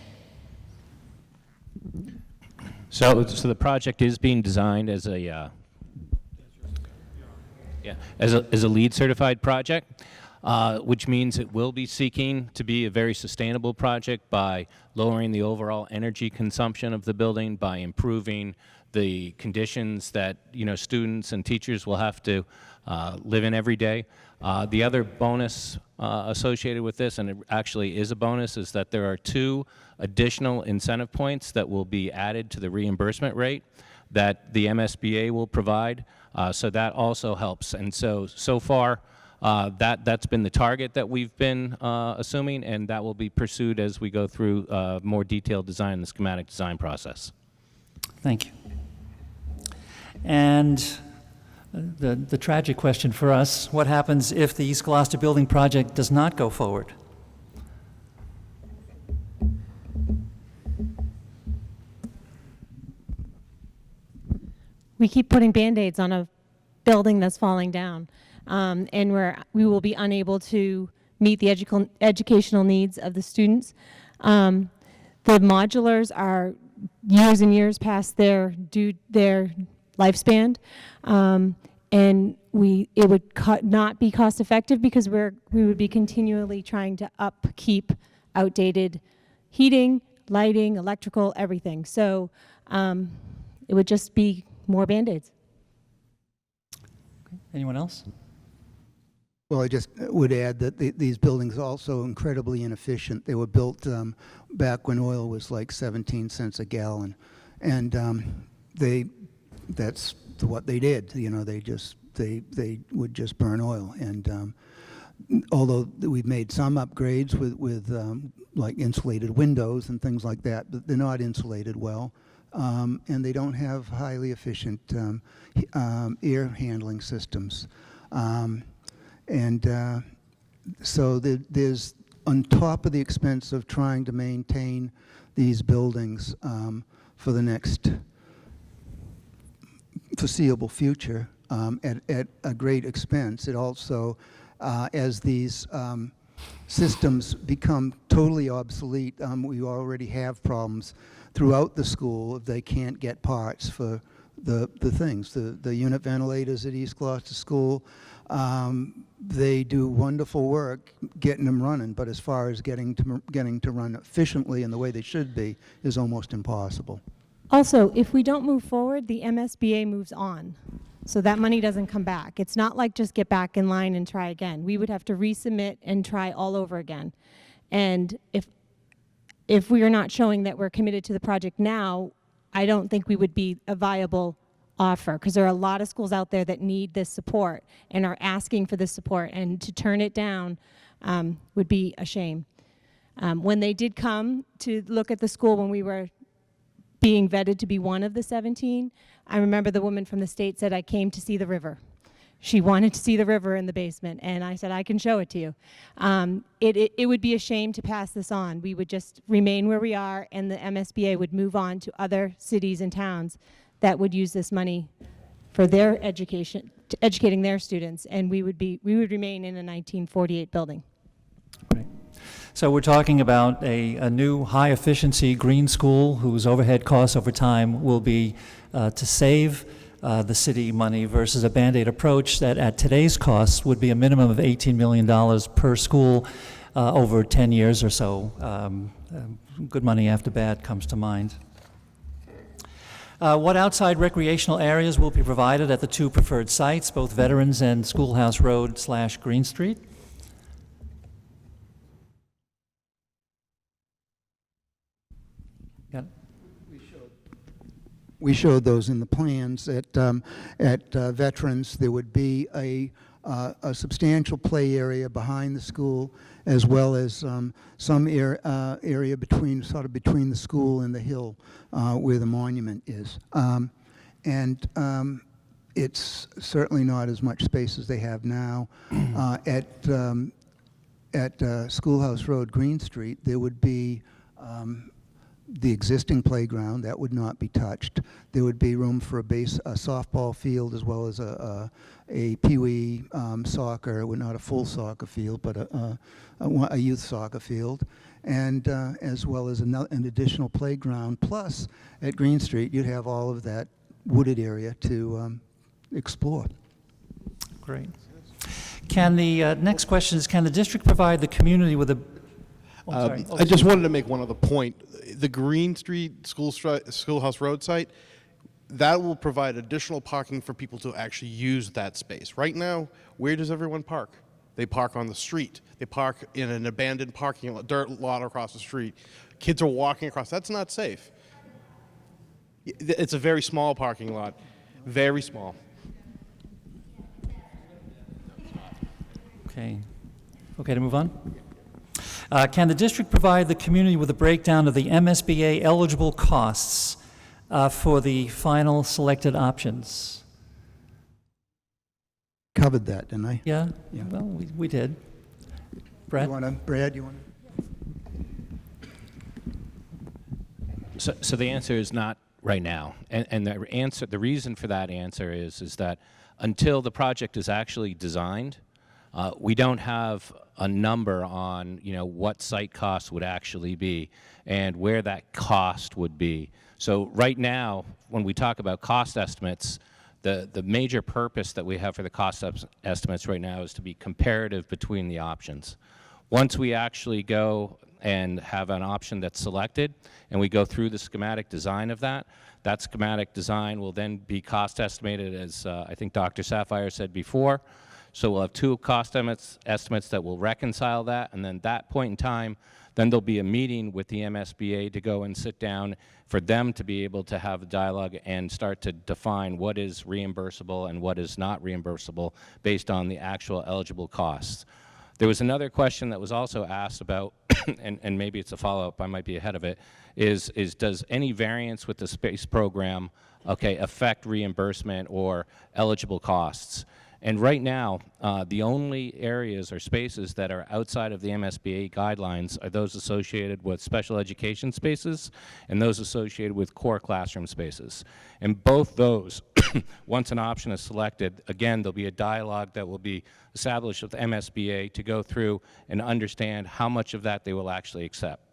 So the project is being designed as a as a LEED certified project, which means it will be seeking to be a very sustainable project by lowering the overall energy consumption of the building, by improving the conditions that students and teachers will have to live in every day. The other bonus associated with this, and it actually is a bonus, is that there are 2 additional incentive points that will be added to the reimbursement rate that the MSBA will provide. So that also helps. And so far, that's been the target that we've been assuming, and that will be pursued as we go through more detailed design, the schematic design process. Thank you. And the tragic question for us, what happens if the East Gloucester building project does not go forward? We keep putting Band-Aids on a building that's falling down, and we will be unable to meet the educational needs of the students. The modulars are years and years past their lifespan, and it would not be cost effective because we would be continually trying to upkeep outdated heating, lighting, electrical, everything. So it would just be more Band-Aids. Anyone else? Well, I just would add that these buildings are also incredibly inefficient. They were built back when oil was like 17 cents a gallon, and that's what they did. They would just burn oil. And although we've made some upgrades with like insulated windows and things like that, but they're not insulated well. And they don't have highly efficient air handling systems. So there's, on top of the expense of trying to maintain these buildings for the next foreseeable future at a great expense, it also, as these systems become totally obsolete, we already have problems throughout the school if they can't get parts for the things. The unit ventilators at East Gloucester School, they do wonderful work getting them running, but as far as getting to run efficiently in the way they should be is almost impossible. Also, if we don't move forward, the MSBA moves on. So that money doesn't come back. It's not like just get back in line and try again. We would have to resubmit and try all over again. And if we are not showing that we're committed to the project now, I don't think we would be a viable offer, because there are a lot of schools out there that need this support and are asking for this support, and to turn it down would be a shame. When they did come to look at the school when we were being vetted to be one of the 17, I remember the woman from the state said, I came to see the river. She wanted to see the river in the basement, and I said, I can show it to you. It would be a shame to pass this on. We would just remain where we are, and the MSBA would move on to other cities and towns that would use this money for their education, educating their students, and we would remain in a 1948 building. Right. So we're talking about a new high-efficiency green school whose overhead costs over time will be to save the city money versus a Band-Aid approach that at today's costs would be a minimum of $18 million per school over 10 years or so. Good money after bad comes to mind. What outside recreational areas will be provided at the 2 preferred sites, both Veterans and Schoolhouse Road / Green Street? Got it? We showed those in the plans. At Veterans, there would be a substantial play area behind the school, as well as some area between the school and the hill where the monument is. It's certainly not as much space as they have now. At Schoolhouse Road, Green Street, there would be the existing playground. That would not be touched. There would be room for a softball field as well as a peewee soccer, well, not a full soccer field, but a youth soccer field, and as well as an additional playground. Plus, at Green Street, you'd have all of that wooded area to explore. Great. Can the next question is, can the district provide the community with a... Oh, sorry. I just wanted to make one other point. The Green Street Schoolhouse Road site, that will provide additional parking for people to actually use that space. Right now, where does everyone park? They park on the street. They park in an abandoned parking lot, dirt lot across the street. Kids are walking across. That's not safe. It's a very small parking lot, very small. Okay. Okay to move on? Can the district provide the community with a breakdown of the MSBA eligible costs for the final selected options? Covered that, didn't I? Yeah? Yeah. Well, we did. Brad? Brad, you want to? So the answer is not right now. And the reason for that answer is that until the project is actually designed, we don't have a number on, what site costs would actually be and where that cost would be. So right now, when we talk about cost estimates, the major purpose that we have for the cost estimates right now is to be comparative between the options. Once we actually go and have an option that's selected and we go through the schematic design of that schematic design will then be cost estimated, as I think Dr. Sapphire said before. So we'll have two cost estimates that will reconcile that, and then that point in time, then there'll be a meeting with the MSBA to go and sit down for them to be able to have a dialogue and start to define what is reimbursable and what is not reimbursable based on the actual eligible costs. There was another question that was also asked about, and maybe it's a follow-up, I might be ahead of it, is does any variance with the space program, affect reimbursement or eligible costs? And right now, the only areas or spaces that are outside of the MSBA guidelines are those associated with special education spaces and those associated with core classroom spaces. And both those, once an option is selected, again, there'll be a dialogue that will be established with MSBA to go through and understand how much of that they will actually accept.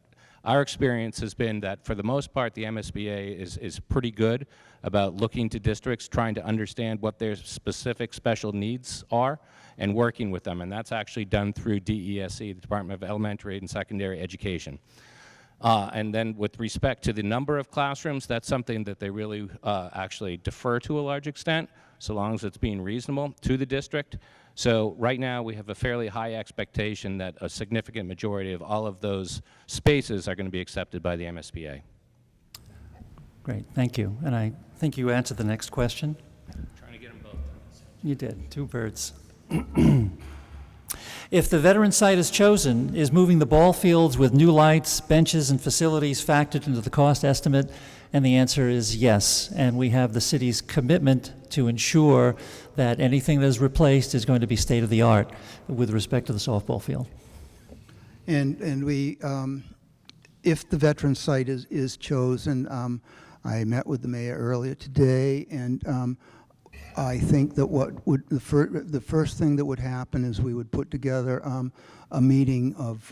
Our experience has been that for the most part, the MSBA is pretty good about looking to districts, trying to understand what their specific special needs are, and working with them. And that's actually done through DESE, the Department of Elementary and Secondary Education. And then with respect to the number of classrooms, that's something that they really actually defer to a large extent, so long as it's being reasonable to the district. So right now we have a fairly high expectation that a significant majority of all of those spaces are going to be accepted by the MSBA. Great, thank you. And I think you answered the next question. Trying to get them both. You did, two birds. If the veteran site is chosen, is moving the ball fields with new lights, benches, and facilities factored into the cost estimate? And the answer is yes. And we have the city's commitment to ensure that anything that is replaced is going to be state-of-the-art with respect to the softball field. And we, if the veteran site is chosen, I met with the mayor earlier today, and I think that the first thing that would happen is we would put together a meeting of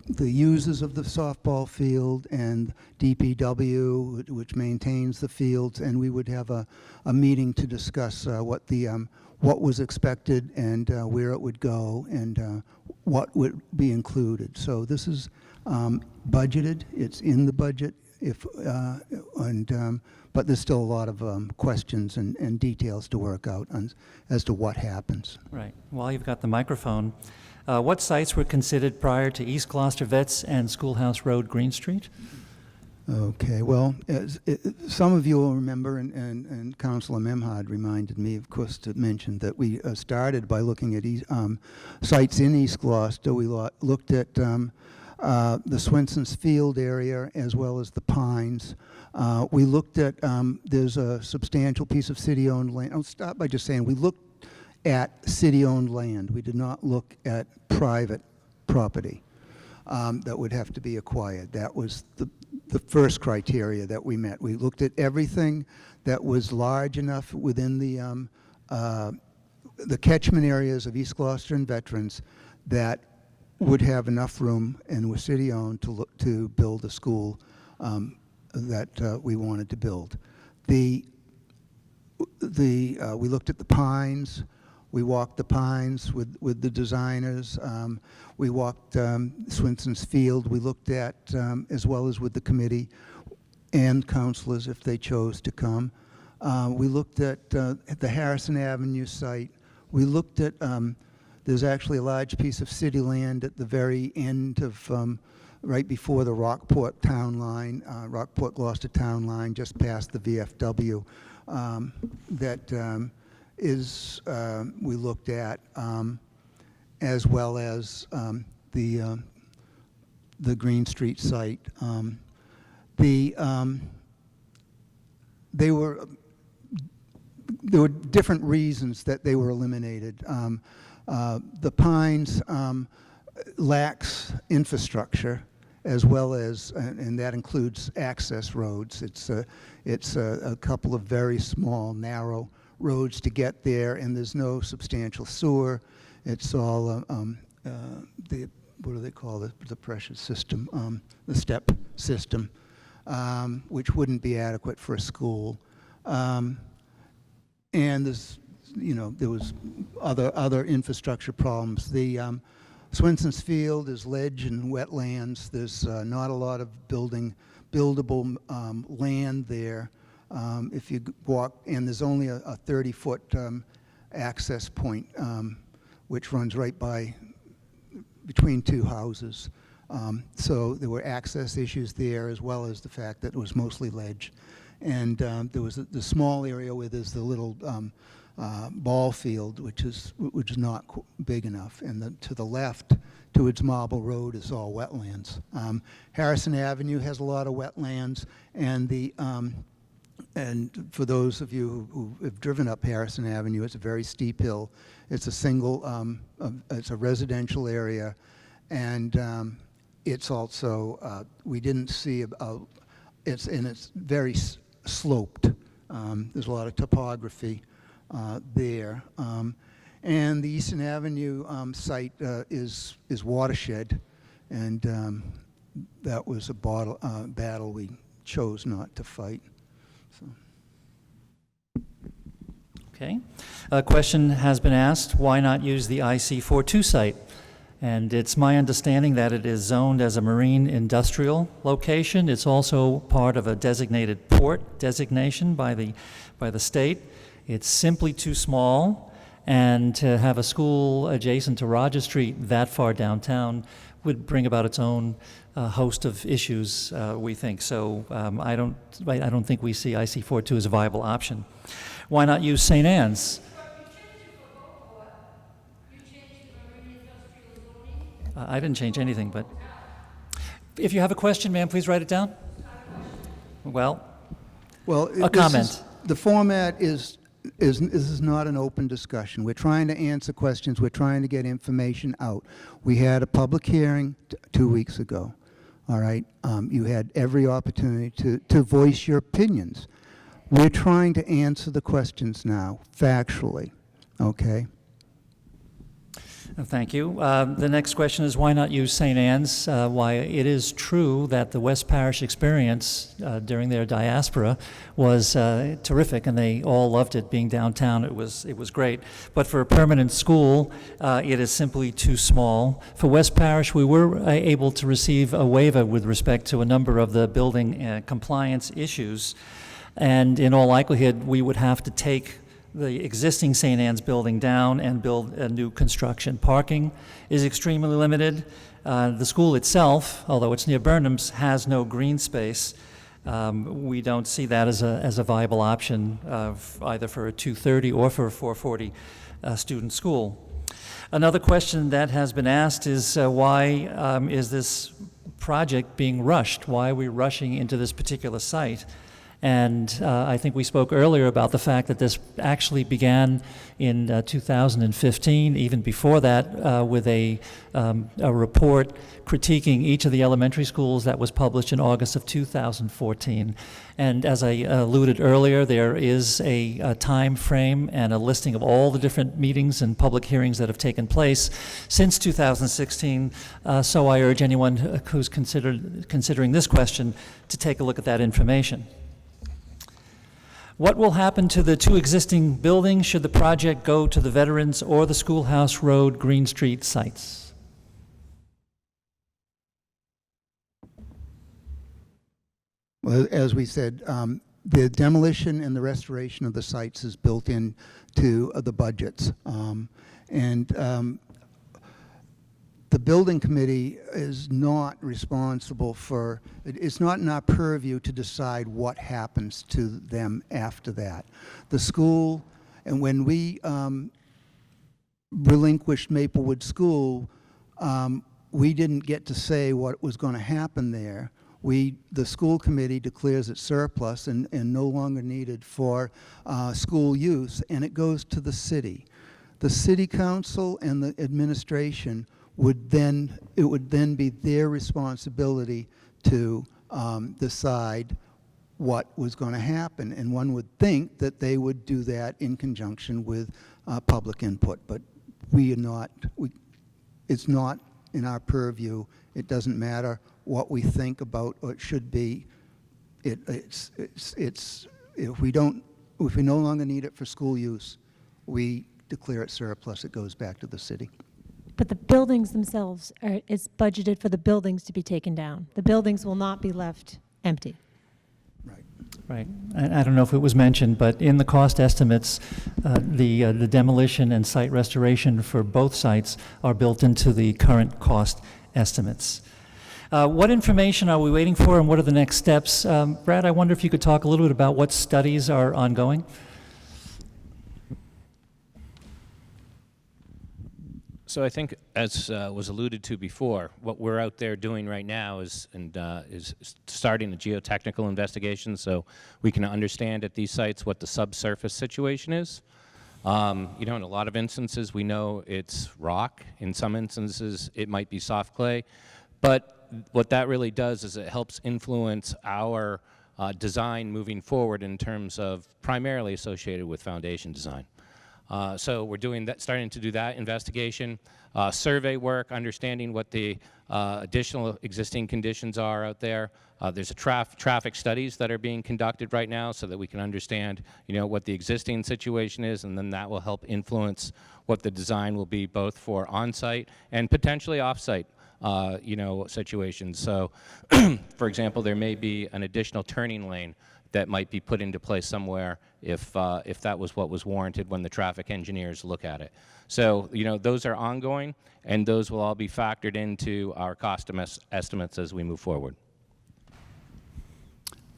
the users of the softball field and DPW, which maintains the fields, and we would have a meeting to discuss what was expected and where it would go and what would be included. So this is budgeted. It's in the budget. But there's still a lot of questions and details to work out as to what happens. Right. While you've got the microphone, what sites were considered prior to East Gloucester Vets and Schoolhouse Road, Green Street? Okay. Well, some of you will remember, and Councilor Memhard reminded me, of course, to mention that we started by looking at sites in East Gloucester. We looked at the Swenson's Field area as well as the Pines. We looked at, there's a substantial piece of city-owned land. I'll start by just saying we looked at city-owned land. We did not look at private property. that would have to be acquired. That was the first criteria that we met. We looked at everything that was large enough within the catchment areas of East Gloucester and Veterans that would have enough room and were city-owned to build a school that we wanted to build. We looked at the Pines. We walked the Pines with the designers. We walked Swenson's Field. We looked at, as well as with the committee and councilors if they chose to come. We looked at the Harrison Avenue site. We looked at, there's actually a large piece of city land at the very end of, right before the Rockport town line, Rockport Gloucester town line, just past the VFW, that we looked at, as well as the Green Street site. There were different reasons that they were eliminated. The Pines lacks infrastructure, as well as, and that includes access roads. It's a couple of very small, narrow roads to get there, and there's no substantial sewer. It's all what do they call the pressure system? The step system, which wouldn't be adequate for a school. And there was other infrastructure problems. The Swenson's Field is ledge and wetlands. There's not a lot of buildable land there. If you walk, and there's only a 30-foot access point, which runs right between two houses. So there were access issues there, as well as the fact that it was mostly ledge. And there was the small area where there's the little ball field, which is not big enough. And to the left, towards Marble Road, is all wetlands. Harrison Avenue has a lot of wetlands, and for those of you who have driven up Harrison Avenue, it's a very steep hill. It's a single, it's a residential area, and it's also, we didn't see, it's very sloped. There's a lot of topography there. And the Eastern Avenue site is watershed, and that was a battle we chose not to fight. So. Okay. A question has been asked, why not use the IC42 site? And it's my understanding that it is zoned as a marine industrial location. It's also part of a designated port designation by the state. It's simply too small, and to have a school adjacent to Roger Street that far downtown would bring about its own host of issues, we think. So I don't think we see IC42 as a viable option. Why not use St. Anne's? I didn't change anything, but if you have a question, ma'am, please write it down. Well, a comment. The format is this is not an open discussion. We're trying to answer questions. We're trying to get information out. We had a public hearing 2 weeks ago. All right, you had every opportunity to voice your opinions. We're trying to answer the questions now, factually. Okay. Thank you. The next question is, why not use St. Anne's? Why it is true that the West Parish experience during their diaspora was terrific, and they all loved it being downtown. It was great. But for a permanent school, it is simply too small. For West Parish, we were able to receive a waiver with respect to a number of the building compliance issues, and in all likelihood, we would have to take the existing St. Anne's building down and build a new construction. Parking is extremely limited. The school itself, although it's near Burnham's, has no green space. We don't see that as a viable option either for a 230 or for a 440 student school. Another question that has been asked is why is this project being rushed? Why are we rushing into this particular site? And I think we spoke earlier about the fact that this actually began in 2015, even before that, with a report critiquing each of the elementary schools that was published in August of 2014. And as I alluded earlier, there is a time frame and a listing of all the different meetings and public hearings that have taken place since 2016. So I urge anyone who's considering this question to take a look at that information. What will happen to the two existing buildings should the project go to the Veterans or the Schoolhouse Road Green Street sites? Well, as we said, the demolition and the restoration of the sites is built into the budgets. The building committee is not responsible for, it's not in our purview to decide what happens to them after that. The school, and when we relinquished Maplewood School, we didn't get to say what was going to happen there. The school committee declares it surplus and no longer needed for school use, and it goes to the city. The city council and the administration would then be their responsibility to decide what was going to happen. And one would think that they would do that in conjunction with public input, but it's not in our purview. It doesn't matter what we think about or it should be. If we no longer need it for school use, we declare it surplus. It goes back to the city. But the buildings themselves, it's budgeted for the buildings to be taken down. The buildings will not be left empty. Right. Right. I don't know if it was mentioned, but in the cost estimates, the demolition and site restoration for both sites are built into the current cost estimates. What information are we waiting for, and what are the next steps? Brad, I wonder if you could talk a little bit about what studies are ongoing. So I think, as was alluded to before, what we're out there doing right now is starting a geotechnical investigation, so we can understand at these sites what the subsurface situation is. In a lot of instances we know it's rock. In some instances it might be soft clay. But what that really does is it helps influence our design moving forward in terms of primarily associated with foundation design. So we're doing that, starting to do that investigation, survey work, understanding what the additional existing conditions are out there. There's a traffic studies that are being conducted right now so that we can understand, what the existing situation is, and then that will help influence what the design will be both for on-site and potentially off-site. Situations. So, for example, there may be an additional turning lane that might be put into place somewhere if that was what was warranted when the traffic engineers look at it. So, those are ongoing, and those will all be factored into our cost estimates as we move forward.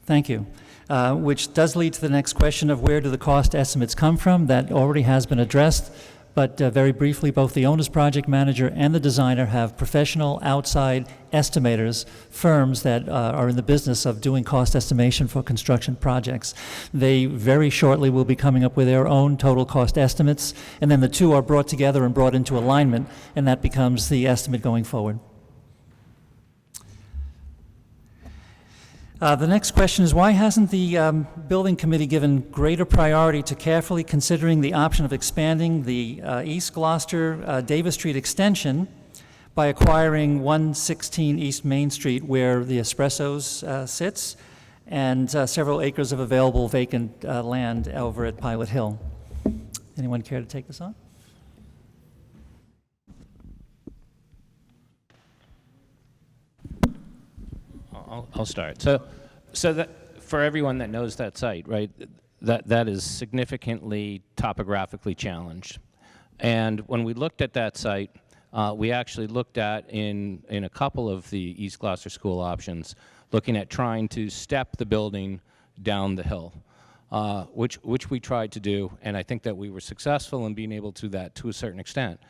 Thank you. Which does lead to the next question of where do the cost estimates come from? That already has been addressed. But very briefly, both the owner's project manager and the designer have professional outside estimators, firms that are in the business of doing cost estimation for construction projects. They very shortly will be coming up with their own total cost estimates, and then the two are brought together and brought into alignment, and that becomes the estimate going forward. The next question is, why hasn't the building committee given greater priority to carefully considering the option of expanding the East Gloucester Davis Street extension by acquiring 116 East Main Street where the Espressos sits and several acres of available vacant land over at Pilot Hill? Anyone care to take this on? I'll start. So that for everyone that knows that site, right, that is significantly topographically challenged. And when we looked at that site, we actually looked at in a couple of the East Gloucester School options, looking at trying to step the building down the hill, which we tried to do, and I think that we were successful in being able to do that to a certain extent.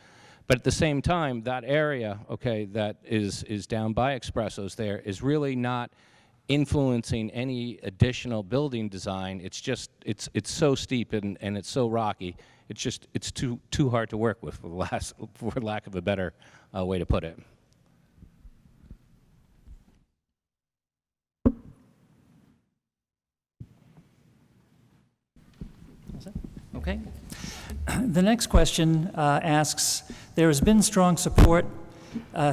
But at the same time, that area, okay, that is down by Espressos there is really not influencing any additional building design. It's just, it's so steep and it's so rocky. It's too hard to work with, for lack of a better way to put it. Okay. The next question asks, there has been strong support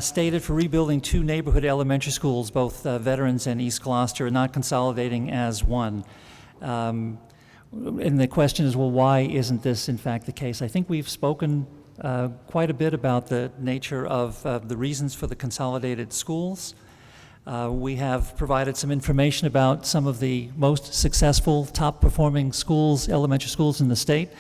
stated for rebuilding 2 neighborhood elementary schools, both Veterans and East Gloucester, not consolidating as one. And the question is, well, why isn't this in fact the case? I think we've spoken quite a bit about the nature of the reasons for the consolidated schools. We have provided some information about some of the most successful, top-performing schools, elementary schools in the state,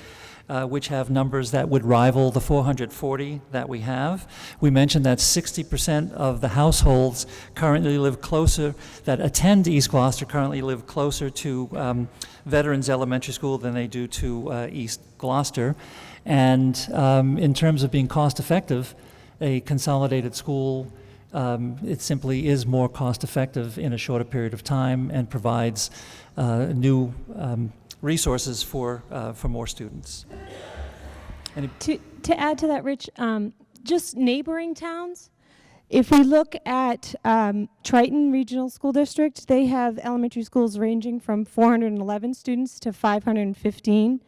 which have numbers that would rival the 440 that we have. We mentioned that 60% of the households currently live closer, that attend East Gloucester currently live closer to Veterans Elementary School than they do to East Gloucester. And in terms of being cost-effective, a consolidated school it simply is more cost-effective in a shorter period of time and provides new resources for more students. To add to that, Rich, just neighboring towns, if we look at Triton Regional School District, they have elementary schools ranging from 411 students to 515.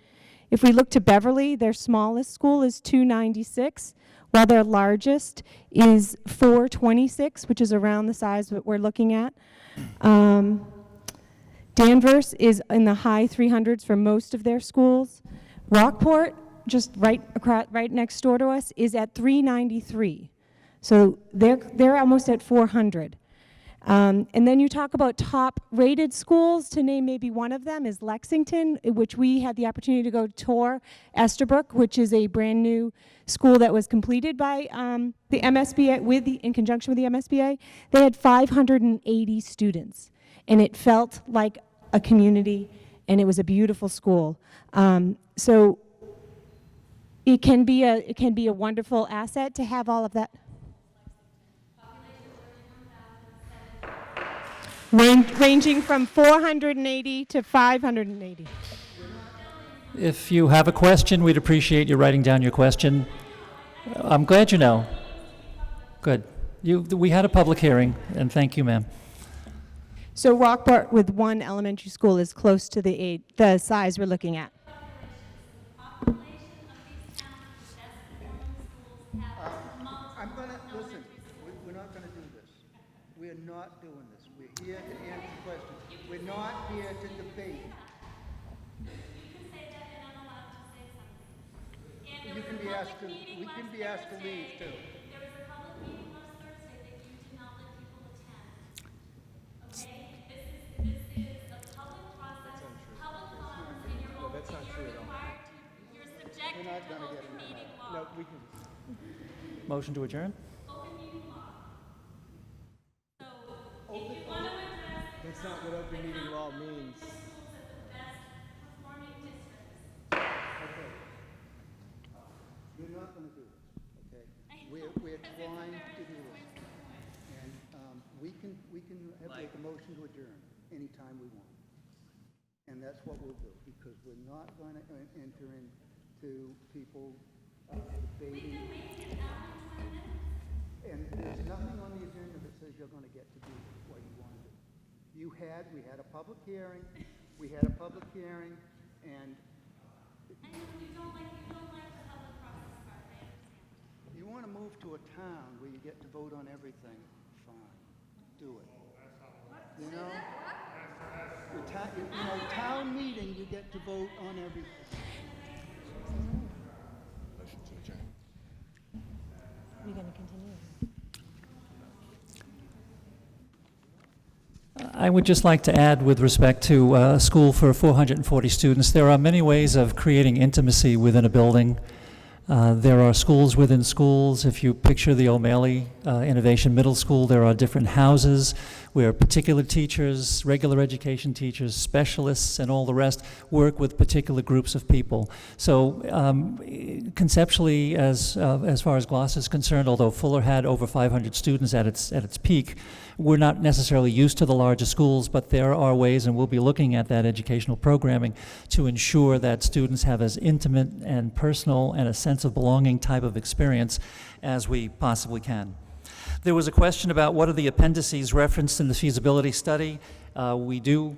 If we look to Beverly, their smallest school is 296. While their largest is 426, which is around the size that we're looking at. Danvers is in the high 300s for most of their schools. Rockport, just right next door to us, is at 393. So they're almost at 400. And then you talk about top-rated schools. To name maybe one of them is Lexington, which we had the opportunity to go tour. Estabrook, which is a brand-new school that was completed by the MSBA, in conjunction with the MSBA. They had 580 students, and it felt like a community, and it was a beautiful school. So it can be a wonderful asset to have all of that. Ranging from 480 to 580. If you have a question, we'd appreciate you writing down your question. I'm glad you know. Good. We had a public hearing, and thank you, ma'am. So Rockport with one elementary school is close to the size we're looking at. I'm going to, listen, we're not going to do this. We're not doing this. We're here to answer questions. We're not here to debate. You can be asked to, we can be asked to leave too. There was a public meeting last Thursday that you did not let people attend. Okay? This is a public process, public comments, and you're required to, you're subject to open meeting law. Motion to adjourn? Open meeting law. So, if you want to address That's not what open meeting law means. schools as the best performing districts. We're not going to do this, okay? We're trying to do this. And we can make a motion to adjourn anytime we want. And that's what we'll do, because we're not going to enter into people debating. And there's nothing on the agenda that says you're going to get to do what you want to do. We had a public hearing, and I know you don't like the public process part, I understand. you want to move to a town where you get to vote on everything, fine, do it. You know? Town meeting, you get to vote on everything. We're going to continue. I would just like to add, with respect to a school for 440 students, there are many ways of creating intimacy within a building. There are schools within schools. If you picture the O'Malley Innovation Middle School, there are different houses where particular teachers, regular education teachers, specialists, and all the rest work with particular groups of people. So conceptually, as far as Gloucester is concerned, although Fuller had over 500 students at its peak, We're not necessarily used to the larger schools, but there are ways, and we'll be looking at that educational programming to ensure that students have as intimate and personal and a sense of belonging type of experience as we possibly can. There was a question about what are the appendices referenced in the feasibility study. We do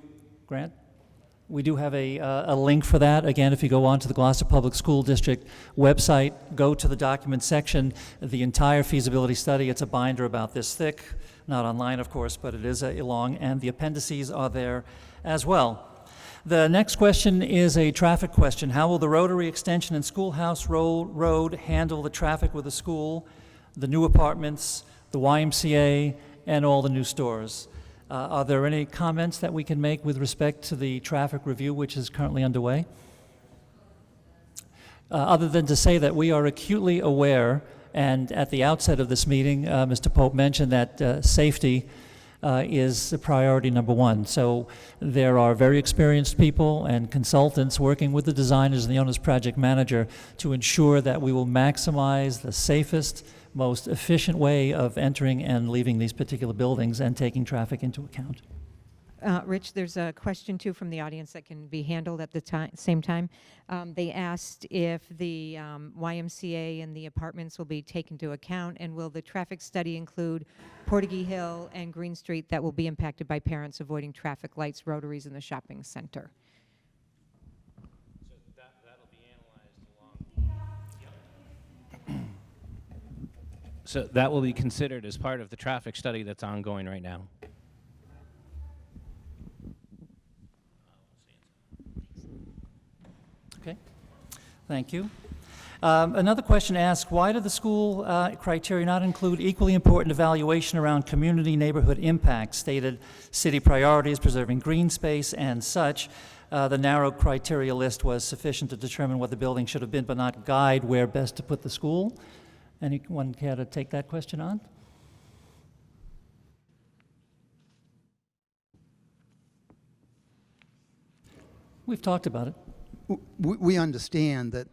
have a link for that. Again, if you go onto the Gloucester Public School District website, go to the document section, the entire feasibility study, it's a binder about this thick, not online of course, but it is long, and the appendices are there as well. The next question is a traffic question. How will the Rotary Extension and Schoolhouse Road handle the traffic with the school, the new apartments, the YMCA, and all the new stores? Are there any comments that we can make with respect to the traffic review which is currently underway? Other than to say that we are acutely aware, and at the outset of this meeting, Mr. Pope mentioned that safety is priority number one. So there are very experienced people and consultants working with the designers and the owner's project manager to ensure that we will maximize the safest, most efficient way of entering and leaving these particular buildings and taking traffic into account. Rich, there's a question too from the audience that can be handled at the same time. They asked if the YMCA and the apartments will be taken into account, and will the traffic study include Portuguese Hill and Green Street that will be impacted by parents avoiding traffic lights, rotaries, in the shopping center? So that'll be analyzed along. So that will be considered as part of the traffic study that's ongoing right now. Okay, thank you. Another question asks, why do the school criteria not include equally important evaluation around community neighborhood impact, stated city priorities, preserving green space and such? The narrow criteria list was sufficient to determine what the building should have been, but not guide where best to put the school. Anyone care to take that question on? We've talked about it. We understand that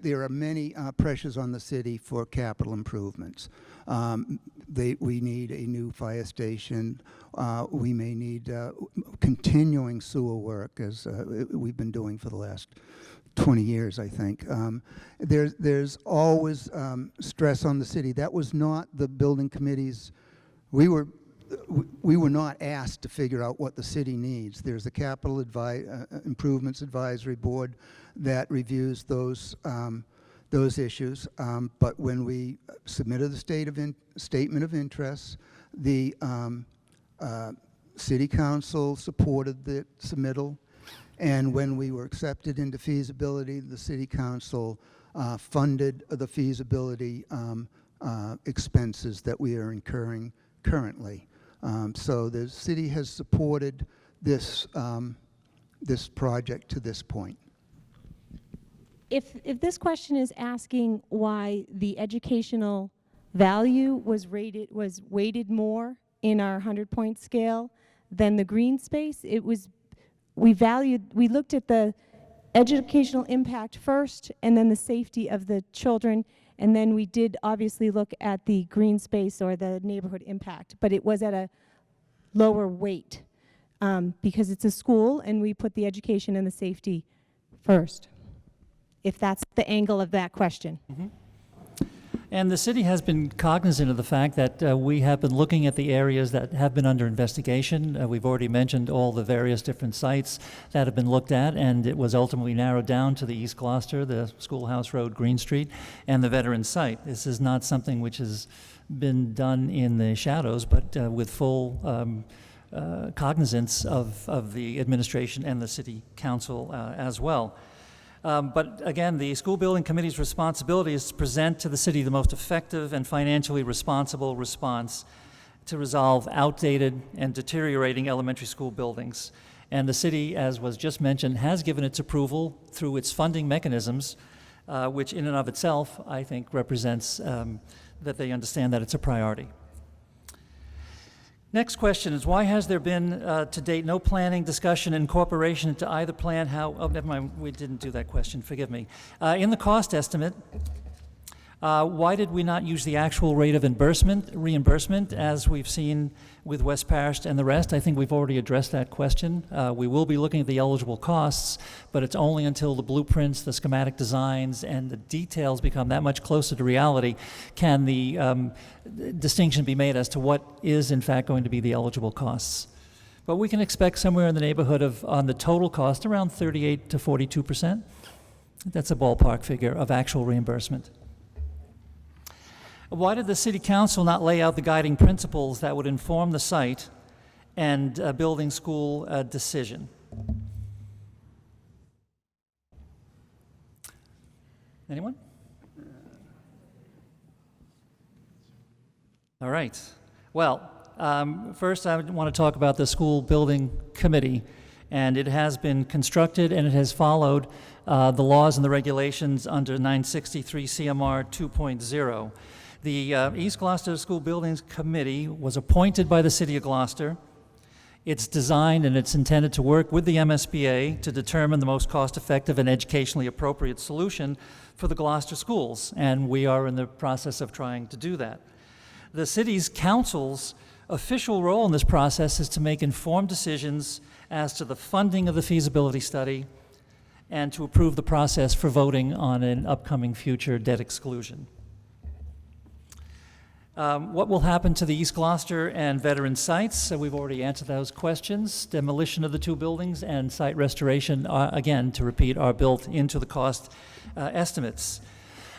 there are many pressures on the city for capital improvements. We need a new fire station. We may need continuing sewer work, as we've been doing for the last 20 years, I think. There's always stress on the city. That was not the building committee's. We were not asked to figure out what the city needs. There's the Capital Improvements Advisory Board that reviews those issues. But when we submitted the statement of interest, the City Council supported the submittal. And when we were accepted into feasibility, the City Council funded the feasibility expenses that we are incurring currently. So the city has supported this, this project to this point. If this question is asking why the educational value was weighted more in our 100-point scale than the green space, we looked at the educational impact first and then the safety of the children, and then we did obviously look at the green space or the neighborhood impact, but it was at a lower weight because it's a school and we put the education and the safety first, if that's the angle of that question. Mm-hmm. And the city has been cognizant of the fact that we have been looking at the areas that have been under investigation. We've already mentioned all the various different sites that have been looked at, and it was ultimately narrowed down to the East Gloucester, the Schoolhouse Road, Green Street, and the Veterans site. This is not something which has been done in the shadows, but with full cognizance of the administration and the City Council as well. But again, the school building committee's responsibility is to present to the city the most effective and financially responsible response to resolve outdated and deteriorating elementary school buildings. And the city, as was just mentioned, has given its approval through its funding mechanisms, which in and of itself, I think, represents that they understand that it's a priority. Next question is, why has there been, to date, no planning, discussion, incorporation into either plan? Oh, never mind, we didn't do that question, forgive me. In the cost estimate, Why did we not use the actual rate of reimbursement as we've seen with West Parish and the rest? I think we've already addressed that question. We will be looking at the eligible costs, but it's only until the blueprints, the schematic designs, and the details become that much closer to reality can the distinction be made as to what is in fact going to be the eligible costs. But we can expect somewhere in the neighborhood of, on the total cost, around 38 to 42%. That's a ballpark figure of actual reimbursement. Why did the City Council not lay out the guiding principles that would inform the site and building school decision? Anyone? All right. Well, first I want to talk about the school building committee. And it has been constructed and it has followed the laws and the regulations under 963 CMR 2.0. The East Gloucester School Buildings Committee was appointed by the City of Gloucester. It's designed and it's intended to work with the MSBA to determine the most cost-effective and educationally appropriate solution for the Gloucester schools, and we are in the process of trying to do that. The City's Council's official role in this process is to make informed decisions as to the funding of the feasibility study and to approve the process for voting on an upcoming future debt exclusion. What will happen to the East Gloucester and veteran sites? So we've already answered those questions. Demolition of the two buildings and site restoration, again, to repeat, are built into the cost estimates.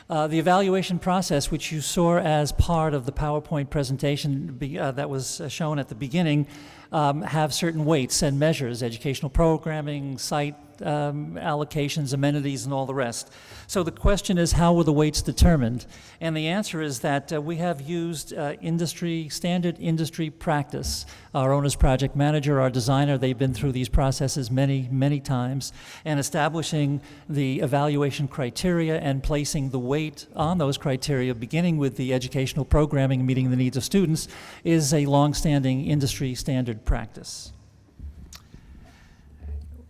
The evaluation process, which you saw as part of the PowerPoint presentation that was shown at the beginning, have certain weights and measures, educational programming, site allocations, amenities, and all the rest. So the question is, how were the weights determined? And the answer is that we have used standard industry practice. Our owner's project manager, our designer, they've been through these processes many, many times, and establishing the evaluation criteria and placing the weight on those criteria, beginning with the educational programming and meeting the needs of students, is a long-standing industry standard practice.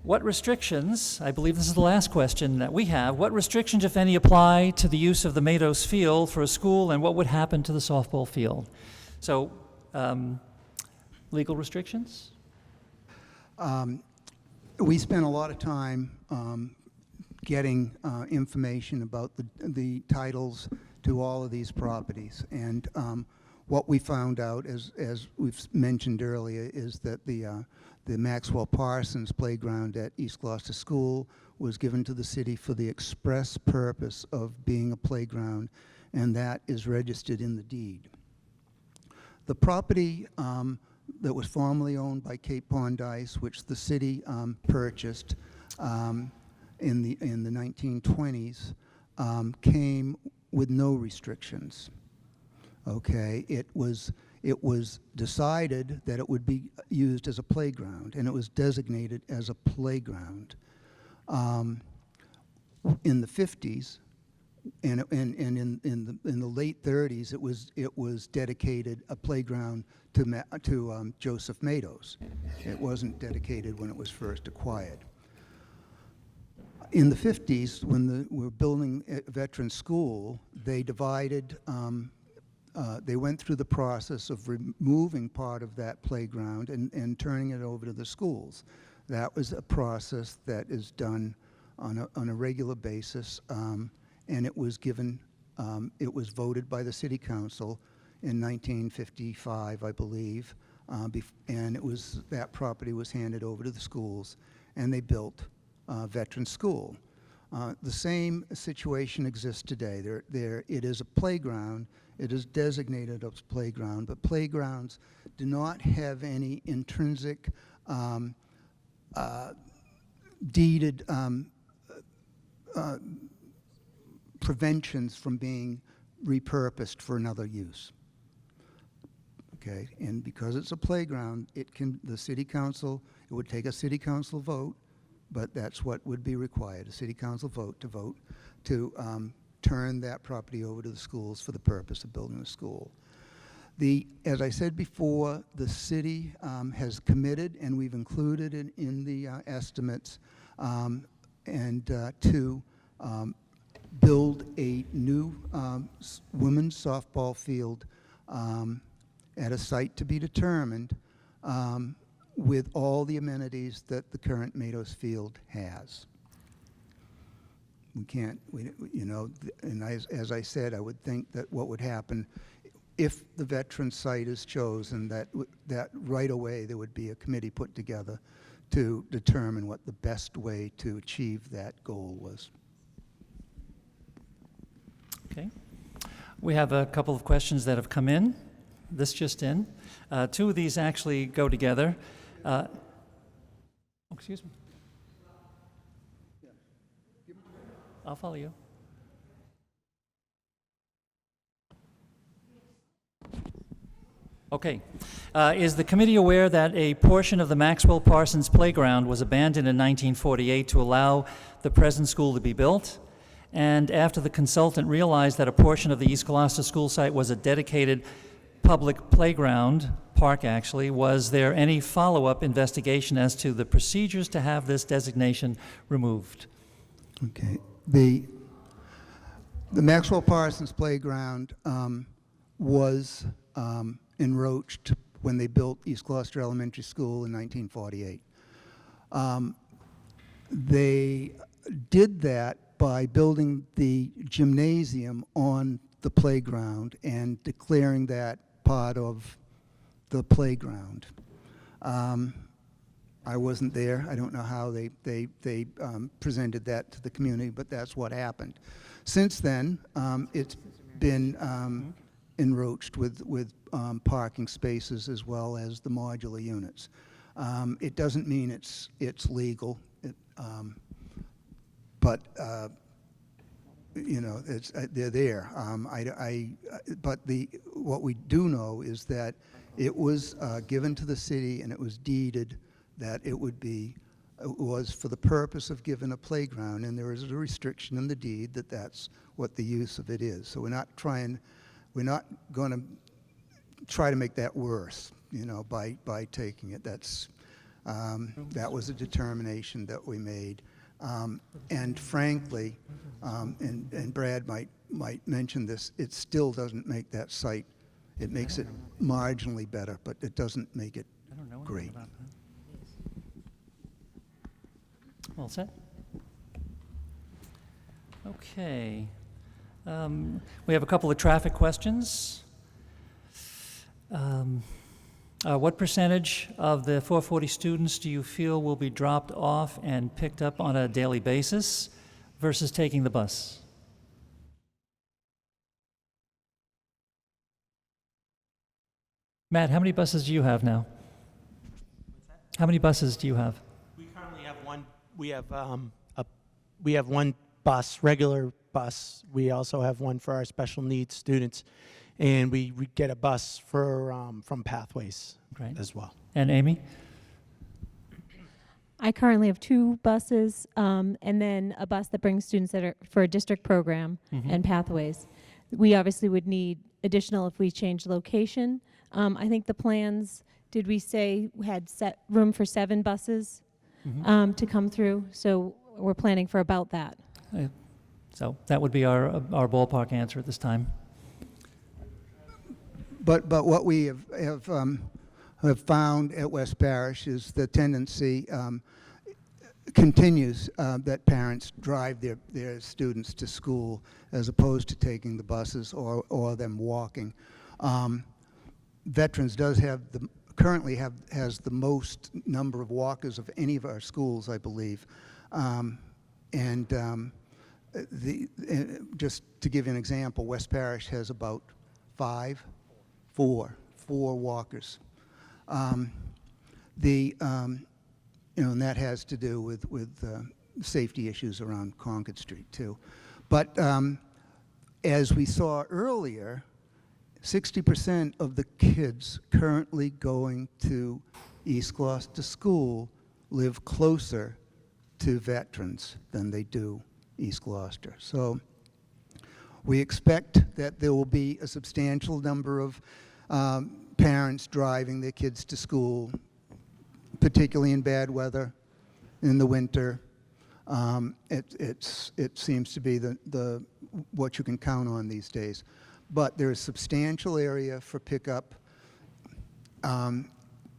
What restrictions, I believe this is the last question that we have, what restrictions, if any, apply to the use of the Meadows Field for a school, and what would happen to the softball field? So, legal restrictions? We spent a lot of time getting information about the titles to all of these properties, and what we found out, as we've mentioned earlier, is that the Maxwell Parsons playground at East Gloucester School was given to the city for the express purpose of being a playground, and that is registered in the deed. The property that was formerly owned by Cape Pond Ice, which the city purchased in the 1920s, came with no restrictions. Okay, it was decided that it would be used as a playground, and it was designated as a playground. In the 50s and in the late 30s, it was dedicated a playground to Joseph Madows. It wasn't dedicated when it was first acquired. In the 50s, when we were building a veteran school, they divided. They went through the process of removing part of that playground and turning it over to the schools. That was a process that is done on a regular basis, and it was given, it was voted by the City Council in 1955, I believe, and that property was handed over to the schools, and they built Veteran School. The same situation exists today. It is a playground. It is designated as a playground, but playgrounds do not have any intrinsic deeded preventions from being repurposed for another use. Okay, and because it's a playground, the city council, it would take a city council vote, but that's what would be required, a city council vote to turn that property over to the schools for the purpose of building a school. As I said before, the city has committed, and we've included it in the estimates, to build a new women's softball field at a site to be determined with all the amenities that the current Matos Field has. We can't, you know, and as I said, I would think that what would happen if the veteran site is chosen, that right away there would be a committee put together to determine what the best way to achieve that goal was. Okay. We have a couple of questions that have come in. This just in. Two of these actually go together. Oh, excuse me. I'll follow you. Okay. Is the committee aware that a portion of the Maxwell Parsons Playground was abandoned in 1948 to allow the present school to be built? And after the consultant realized that a portion of the East Gloucester school site was a dedicated public playground, park actually, was there any follow-up investigation as to the procedures to have this designation removed? Okay. The Maxwell Parsons Playground was enroached when they built East Gloucester Elementary School in 1948. They did that by building the gymnasium on the playground and declaring that part of the playground. I wasn't there. I don't know how they presented that to the community, but that's what happened. Since then, it's been enroached with parking spaces as well as the modular units. It doesn't mean it's legal, but you know, they're there. But what we do know is that it was given to the city and it was deeded that it was for the purpose of giving a playground, and there is a restriction in the deed that that's what the use of it is. So we're not going to try to make that worse, you know, by taking it. That was a determination that we made. And frankly, and Brad might mention this, it still doesn't make that site, it makes it marginally better, but it doesn't make it great. All set? Okay. We have a couple of traffic questions. What percentage of the 440 students do you feel will be dropped off and picked up on a daily basis versus taking the bus? Matt, how many buses do you have now? How many buses do you have? We currently have one. We have one bus, regular bus. We also have one for our special needs students, and we get a bus for from Pathways as well. And Amy? I currently have 2 buses, and then a bus that brings students that are for a district program and Pathways. We obviously would need additional if we change location. I think the plans, did we say had set room for 7 buses to come through? So we're planning for about that. So that would be our ballpark answer at this time. But what we have found at West Parish is the tendency continues that parents drive their students to school as opposed to taking the buses or them walking. Veterans currently has the most number of walkers of any of our schools, I believe. Just to give you an example, West Parish has about 4 walkers. And that has to do with safety issues around Concord Street too. But as we saw earlier, 60% of the kids currently going to East Gloucester School live closer to veterans than they do East Gloucester. So we expect that there will be a substantial number of parents driving their kids to school, particularly in bad weather, in the winter. It seems to be what you can count on these days. But there is substantial area for pickup.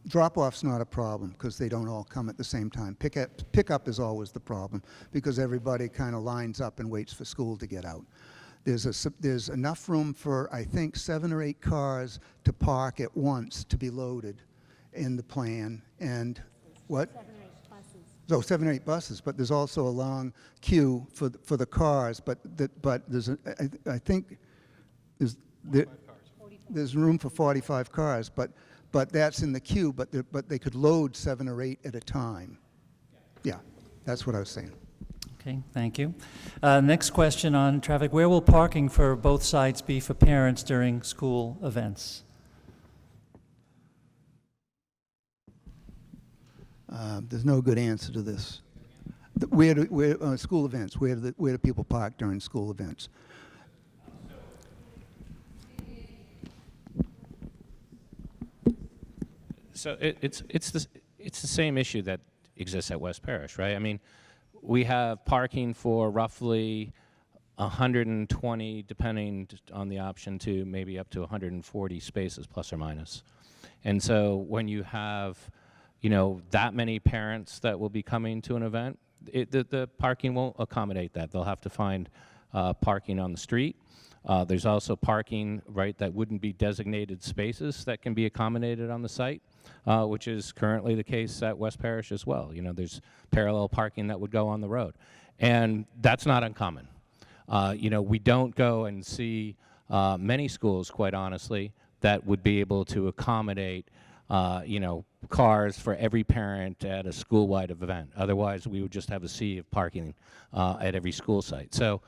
Drop-off's not a problem because they don't all come at the same time. Pickup is always the problem because everybody kind of lines up and waits for school to get out. There's enough room for, I think, 7 or 8 cars to park at once to be loaded in the plan. And what? 7 or 8 buses. So 7 or 8 buses, but there's also a long queue for the cars. But there's I think there's room for 45 cars, but that's in the queue. But they could load 7 or 8 at a time. Yeah, that's what I was saying. Okay, thank you. Next question on traffic. Where will parking for both sides be for parents during school events? There's no good answer to this. School events, where do people park during school events? So it's the same issue that exists at West Parish, right? I mean, we have parking for roughly 120, depending on the option, to maybe up to 140 spaces, plus or minus. And so when you have, that many parents that will be coming to an event, the parking won't accommodate that. They'll have to find parking on the street. There's also parking, right, that wouldn't be designated spaces that can be accommodated on the site, which is currently the case at West Parish as well. There's parallel parking that would go on the road. And that's not uncommon. We don't go and see many schools, quite honestly, that would be able to accommodate, cars for every parent at a school-wide event. Otherwise, we would just have a sea of parking at every school site. So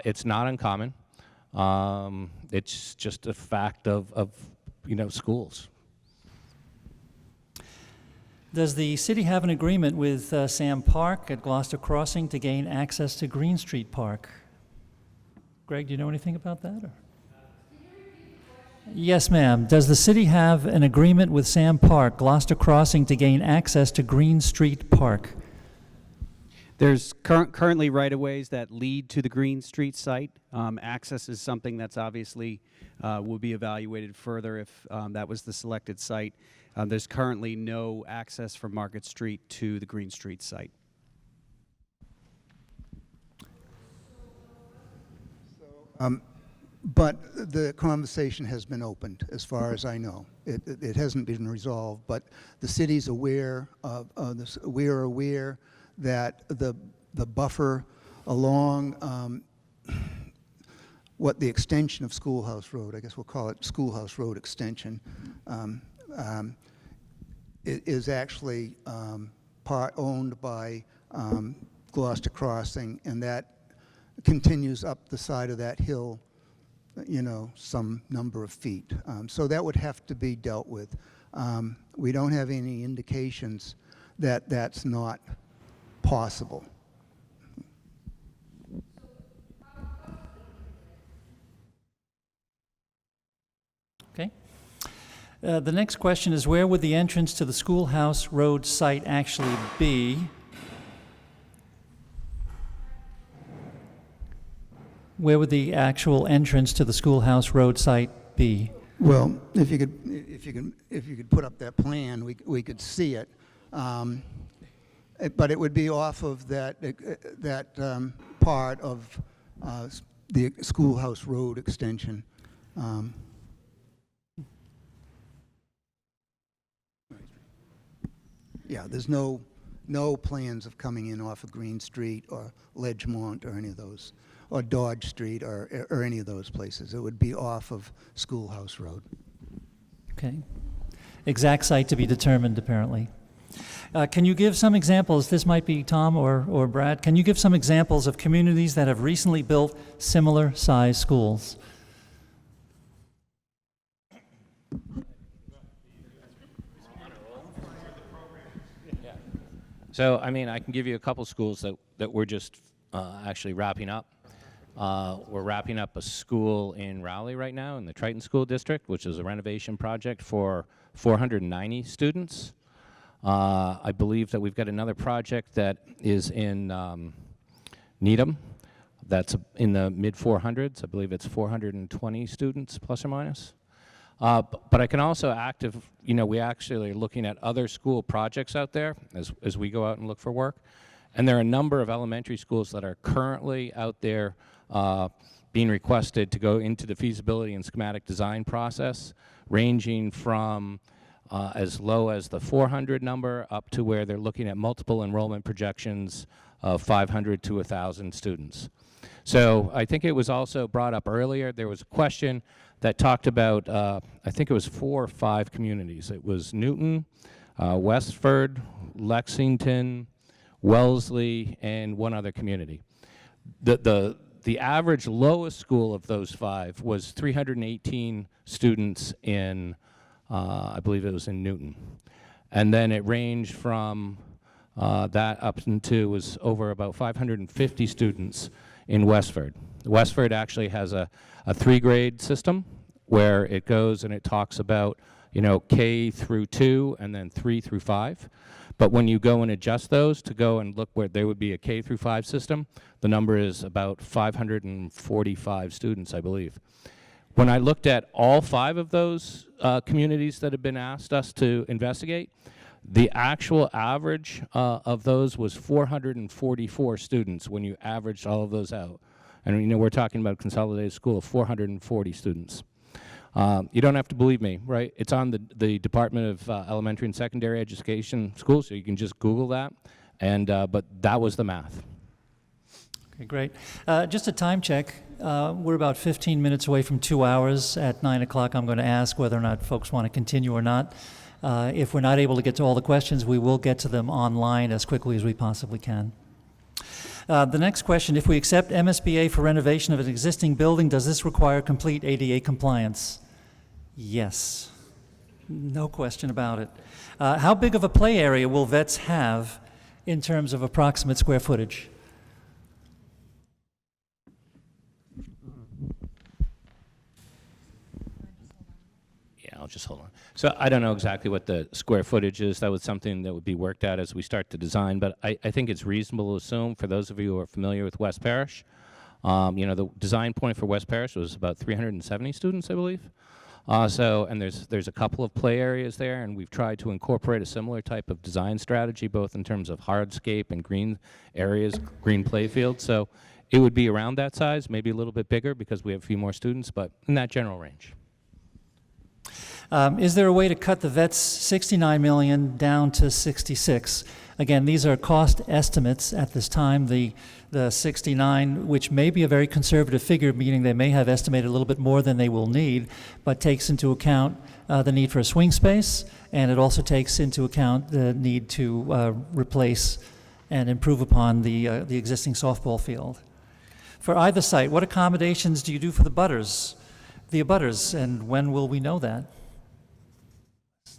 it's not uncommon. It's just a fact of schools. Does the city have an agreement with Sam Park at Gloucester Crossing to gain access to Green Street Park? Greg, do you know anything about that? Or? Yes, ma'am. Does the city have an agreement with Sam Park, Gloucester Crossing, to gain access to Green Street Park? There's currently right-of-ways that lead to the Green Street site. Access is something that's obviously will be evaluated further if that was the selected site. There's currently no access from Market Street to the Green Street site. But the conversation has been opened, as far as I know. It hasn't been resolved, but the city's aware of this. We are aware that the buffer along the extension of Schoolhouse Road, I guess we'll call it Schoolhouse Road Extension, is actually part owned by Gloucester Crossing, and that continues up the side of that hill, some number of feet. So that would have to be dealt with. We don't have any indications that that's not possible. Okay. The next question is, where would the entrance to the Schoolhouse Road site actually be? Where would the actual entrance to the Schoolhouse Road site be? Well, if you could put up that plan, we could see it. But it would be off of that part of the Schoolhouse Road extension. Yeah, there's no plans of coming in off of Green Street or Ledgemont or any of those, or Dodge Street or any of those places. It would be off of Schoolhouse Road. Okay. Exact site to be determined, apparently. Can you give some examples, this might be Tom or Brad, can you give some examples of communities that have recently built similar size schools? So, I can give you a couple schools that we're just actually wrapping up. We're wrapping up a school in Rowley right now in the Triton School District, which is a renovation project for 490 students. I believe that we've got another project that is in Needham. That's in the mid 400s. I believe it's 420 students, plus or minus. But I can also we actually are looking at other school projects out there as we go out and look for work. And there are a number of elementary schools that are currently out there being requested to go into the feasibility and schematic design process, ranging from as low as the 400 number up to where they're looking at multiple enrollment projections of 500 to 1,000 students. So I think it was also brought up earlier, there was a question that talked about, I think it was 4 or 5 communities. It was Newton, Westford, Lexington, Wellesley, and one other community. The average lowest school of those 5 was 318 students in, I believe it was in Newton. And then it ranged from that up into was over about 550 students in Westford. Westford actually has a 3-grade system where it goes and it talks about, K through 2 and then 3 through 5. But when you go and adjust those to go and look where there would be a K through 5 system, the number is about 545 students, I believe. When I looked at all 5 of those communities that have been asked us to investigate, the actual average of those was 444 students when you averaged all of those out. And we're talking about a consolidated school of 440 students. You don't have to believe me, right? It's on the Department of Elementary and Secondary Education Schools, so you can just Google that. And but that was the math. Okay, great. Just a time check. We're about 15 minutes away from 2 hours. At 9 o'clock, I'm going to ask whether or not folks want to continue or not. If we're not able to get to all the questions, we will get to them online as quickly as we possibly can. The next question, if we accept MSBA for renovation of an existing building, does this require complete ADA compliance? Yes. No question about it. How big of a play area will vets have in terms of approximate square footage? I'll just hold on. So I don't know exactly what the square footage is. That was something that would be worked out as we start to design, but I think it's reasonable to assume, for those of you who are familiar with West Parish, the design point for West Parish was about 370 students, I believe. And there's a couple of play areas there, and we've tried to incorporate a similar type of design strategy, both in terms of hardscape and green areas, green play fields. So it would be around that size, maybe a little bit bigger because we have a few more students, but in that general range. Is there a way to cut the vets $69 million down to 66? Again, these are cost estimates at this time. The 69, which may be a very conservative figure, meaning they may have estimated a little bit more than they will need, but takes into account the need for a swing space, and it also takes into account the need to replace and improve upon the existing softball field. For either site, what accommodations do you do for the abutters, and when will we know that?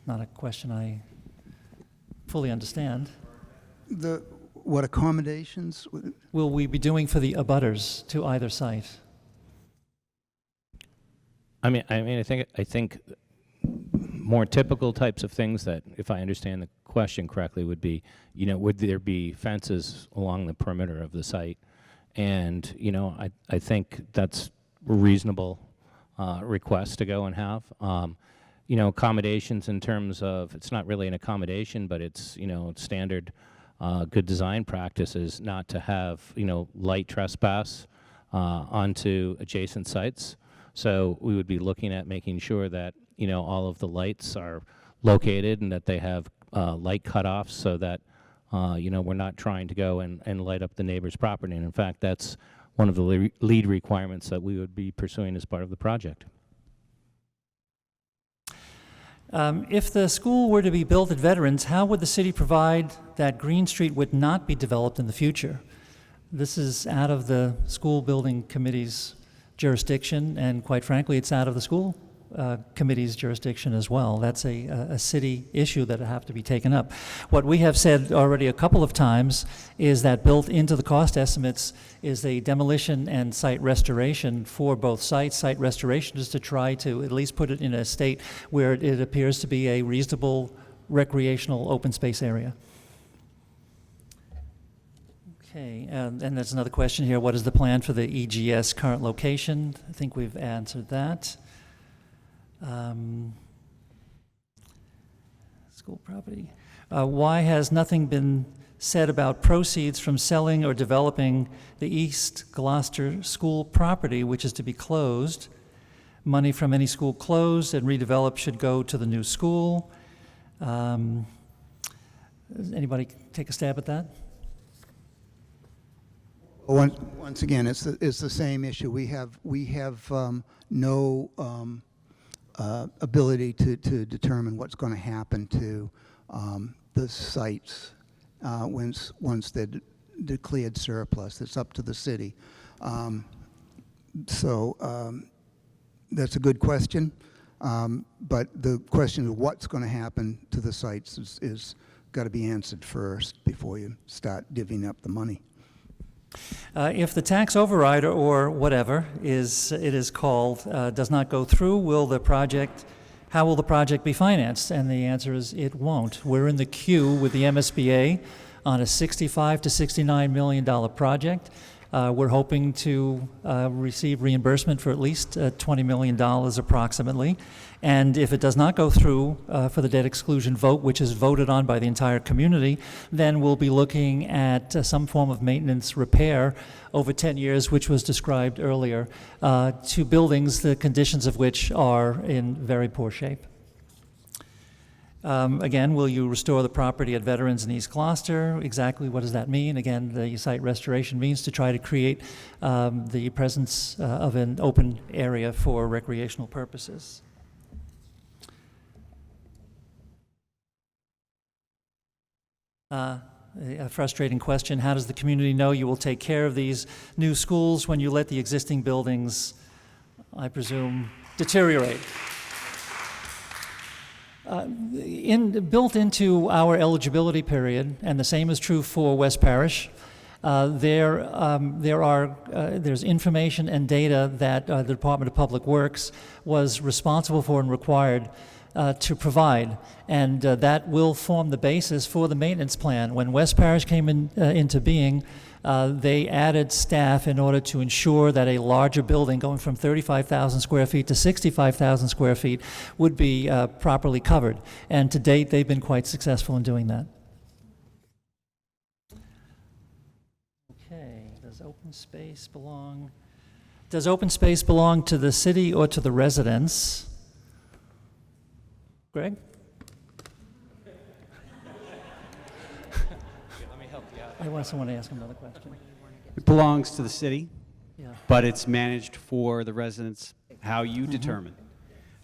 Not a question I fully understand. What accommodations? Will we be doing for the abutters to either site? I think more typical types of things that, if I understand the question correctly, would be, would there be fences along the perimeter of the site? And, I think that's a reasonable request to go and have. Accommodations in terms of, it's not really an accommodation, but it's, standard good design practices not to have, light trespass onto adjacent sites. So we would be looking at making sure that, all of the lights are located and that they have light cutoffs so that, we're not trying to go and light up the neighbor's property. And in fact, that's one of the lead requirements that we would be pursuing as part of the project. If the school were to be built at Veterans, how would the city provide that Green Street would not be developed in the future? This is out of the school building committee's jurisdiction, and quite frankly, it's out of the school committee's jurisdiction as well. That's a city issue that have to be taken up. What we have said already a couple of times is that built into the cost estimates is a demolition and site restoration for both sites. Site restoration is to try to at least put it in a state where it appears to be a reasonable recreational open space area. Okay, and there's another question here. What is the plan for the EGS current location? I think we've answered that. School property. Why has nothing been said about proceeds from selling or developing the East Gloucester school property, which is to be closed? Money from any school closed and redeveloped should go to the new school. Does anybody take a stab at that? Once again, it's the same issue. We have no ability to determine what's going to happen to the sites once they're declared surplus. It's up to the city. That's a good question, but the question of what's going to happen to the sites is got to be answered first before you start divvying up the money. If the tax override or whatever it is called does not go through, how will the project be financed? And the answer is it won't. We're in the queue with the MSBA on a $65 to $69 million project. We're hoping to receive reimbursement for at least $20 million approximately. And if it does not go through for the debt exclusion vote, which is voted on by the entire community, then we'll be looking at some form of maintenance repair over 10 years, which was described earlier, to buildings, the conditions of which are in very poor shape. Again, will you restore the property at Veterans in East Gloucester? Exactly what does that mean? Again, the site restoration means to try to create the presence of an open area for recreational purposes. A frustrating question. How does the community know you will take care of these new schools when you let the existing buildings, I presume, deteriorate? Built into our eligibility period, and the same is true for West Parish, there's information and data that the Department of Public Works was responsible for and required to provide, and that will form the basis for the maintenance plan. When West Parish came into being, they added staff in order to ensure that a larger building going from 35,000 square feet to 65,000 square feet would be properly covered. And to date, they've been quite successful in doing that. Okay, does open space belong to the city or to the residents? Greg? I want someone to ask him another question. It belongs to the city, Yeah. but it's managed for the residents how you determine.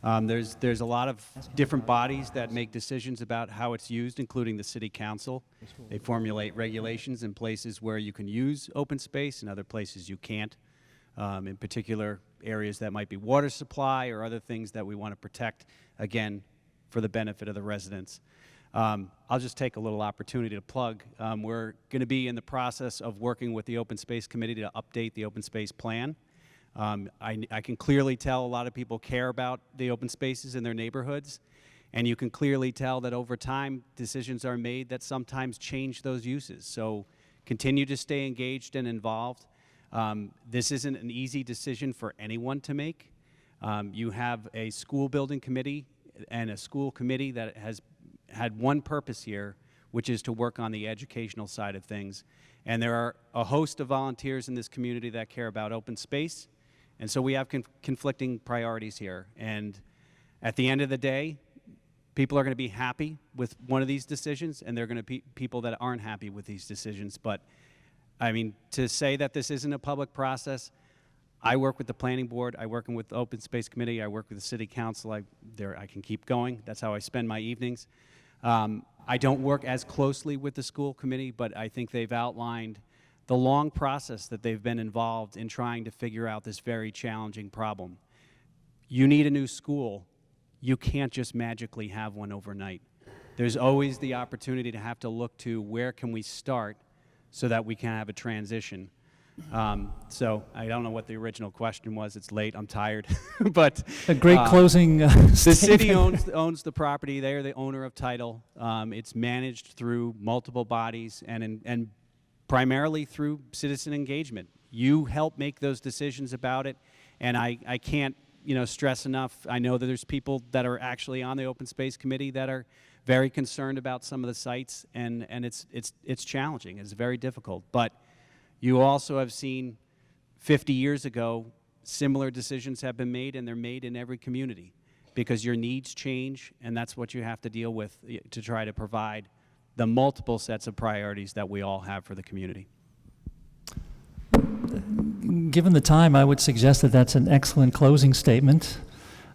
There's a lot of different bodies that make decisions about how it's used, including the city council. They formulate regulations in places where you can use open space and other places you can't. In particular areas that might be water supply or other things that we want to protect, again, for the benefit of the residents. I'll just take a little opportunity to plug. We're going to be in the process of working with the Open Space Committee to update the open space plan. I can clearly tell a lot of people care about the open spaces in their neighborhoods, and you can clearly tell that over time decisions are made that sometimes change those uses. So continue to stay engaged and involved. This isn't an easy decision for anyone to make. You have a school building committee and a school committee that has had one purpose here, which is to work on the educational side of things. And there are a host of volunteers in this community that care about open space. And so we have conflicting priorities here. And at the end of the day, people are going to be happy with one of these decisions, and there are going to be people that aren't happy with these decisions. But, I mean, to say that this isn't a public process, I work with the planning board, I work with the open space committee, I work with the city council. I can keep going. That's how I spend my evenings. I don't work as closely with the school committee, but I think they've outlined the long process that they've been involved in trying to figure out this very challenging problem. You need a new school. You can't just magically have one overnight. There's always the opportunity to have to look to where can we start so that we can have a transition. So I don't know what the original question was. It's late. I'm tired. But A great closing the city statement. owns the property. They are the owner of title. It's managed through multiple bodies and primarily through citizen engagement. You help make those decisions about it, and I can't stress enough. I know that there's people that are actually on the Open Space Committee that are very concerned about some of the sites, and it's challenging. It's very difficult. But you also have seen 50 years ago, similar decisions have been made, and they're made in every community because your needs change, and that's what you have to deal with to try to provide the multiple sets of priorities that we all have for the community. Given the time, I would suggest that that's an excellent closing statement.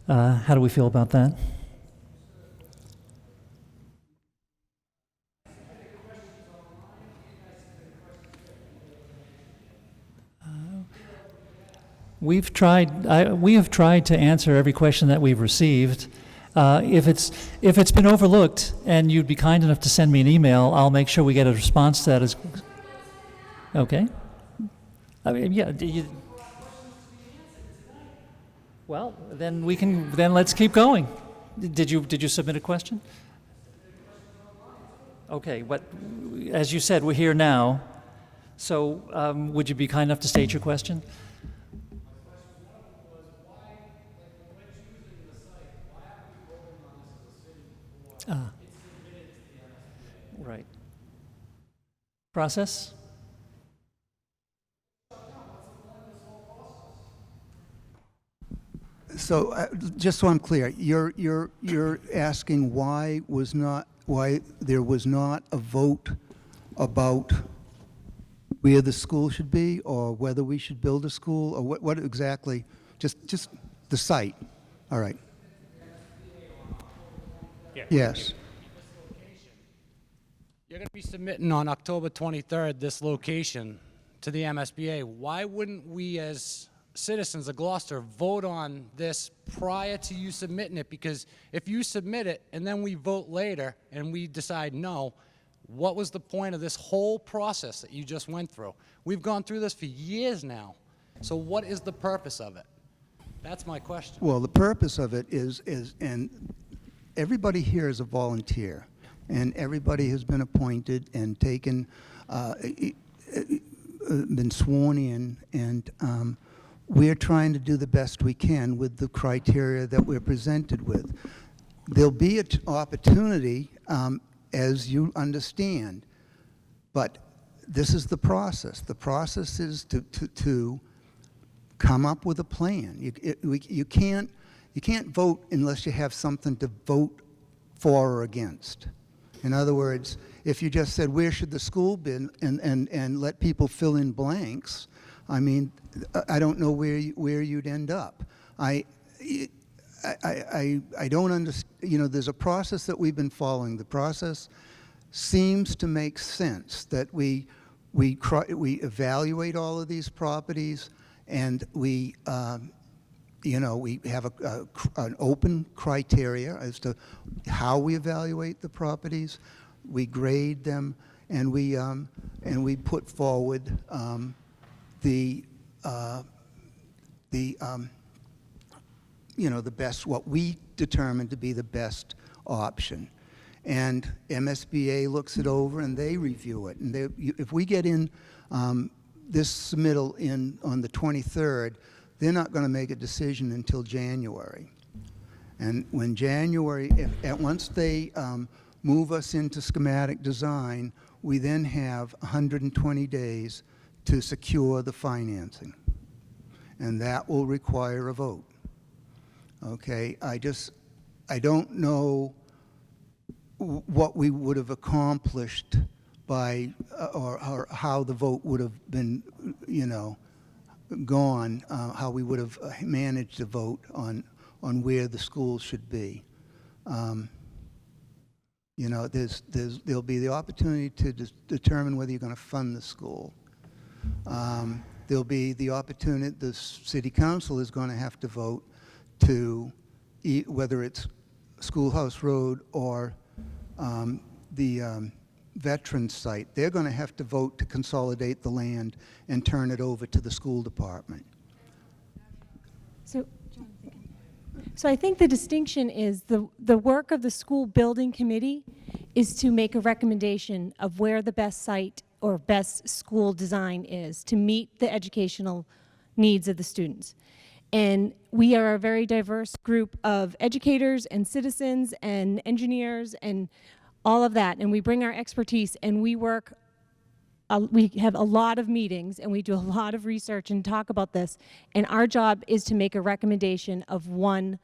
How do we feel about that? We have tried to answer every question that we've received. If it's been overlooked and you'd be kind enough to send me an email, I'll make sure we get a response to that. Okay. I mean, yeah. Well, then let's keep going. Did you submit a question? Okay. As you said, we're here now. So would you be kind enough to state your question? Right. Process? So just so I'm clear, you're asking why there was not a vote about where the school should be, or whether we should build a school, or what exactly? Just the site. All right. Yes. You're going to be submitting on October 23rd this location to the MSBA. Why wouldn't we as citizens of Gloucester vote on this prior to you submitting it? Because if you submit it and then we vote later and we decide no, what was the point of this whole process that you just went through? We've gone through this for years now. So what is the purpose of it? That's my question. Well, the purpose of it is and everybody here is a volunteer, and everybody has been appointed and taken, been sworn in, and we're trying to do the best we can with the criteria that we're presented with. There'll be an opportunity, as you understand, but this is the process. The process is to come up with a plan. You can't vote unless you have something to vote for or against. In other words, if you just said, where should the school be, and let people fill in blanks, I mean, I don't know where you'd end up. I don't understand, there's a process that we've been following. The process seems to make sense, that we evaluate all of these properties, and we have an open criteria as to how we evaluate the properties. We grade them, and we put forward the best, what we determine to be the best option. And MSBA looks it over and they review it. And if we get in this submittal on the 23rd, they're not going to make a decision until January. And when once they move us into schematic design, we then have 120 days to secure the financing. And that will require a vote. Okay, I don't know what we would have accomplished by, or how the vote would have been, gone, how we would have managed to vote on where the school should be. There'll be the opportunity to determine whether you're going to fund the school. There'll be the opportunity, the city council is going to have to vote to whether it's Schoolhouse Road or the veteran site, they're going to have to vote to consolidate the land and turn it over to the school department. So I think the distinction is the work of the school building committee is to make a recommendation of where the best site or best school design is to meet the educational needs of the students. And we are a very diverse group of educators and citizens and engineers and all of that. And we bring our expertise and we work, we have a lot of meetings and we do a lot of research and talk about this. And our job is to make a recommendation of one